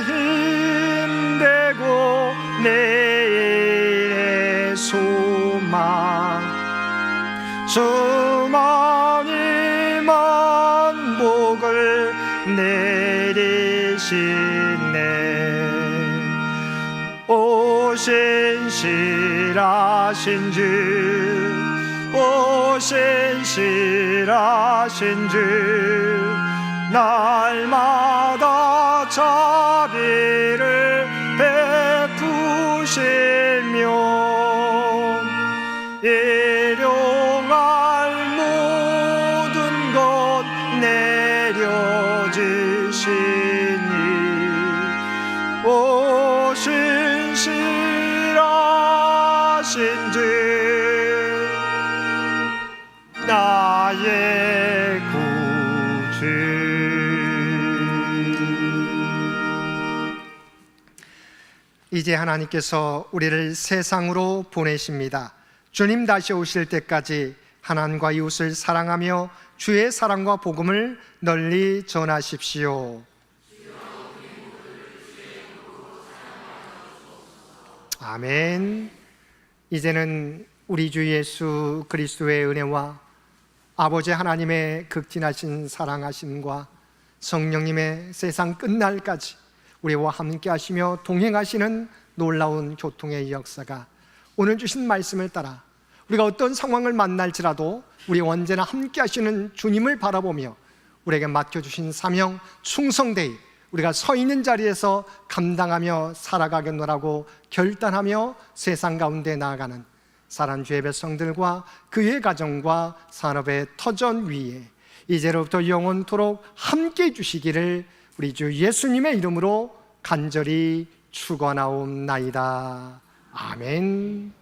[SPEAKER 1] 힘되고 내일의 소망, 수많이 만복을 내리시네. 오 신실하신 주, 오 신실하신 주, 날마다 자비를 베푸시며 일용할 모든 것 내려주시니. 오 신실하신 주, 나의 구주. 이제 하나님께서 우리를 세상으로 보내십니다. 주님 다시 오실 때까지 하나님과 이웃을 사랑하며 주의 사랑과 복음을 널리 전하십시오. 아멘. 이제는 우리 주 예수 그리스도의 은혜와 아버지 하나님의 극진하신 사랑하심과 성령님의 세상 끝날까지 우리와 함께 하시며 동행하시는 놀라운 교통의 역사가 오늘 주신 말씀을 따라 우리가 어떤 상황을 만날지라도 우리 언제나 함께 하시는 주님을 바라보며 우리에게 맡겨주신 사명 충성되이 우리가 서 있는 자리에서 감당하며 살아가겠노라고 결단하며 세상 가운데 나아가는 사랑주의 백성들과 그의 가정과 산업의 터전 위에 이제로부터 영원토록 함께 해주시기를 우리 주 예수님의 이름으로 간절히 축원하옵나이다. 아멘.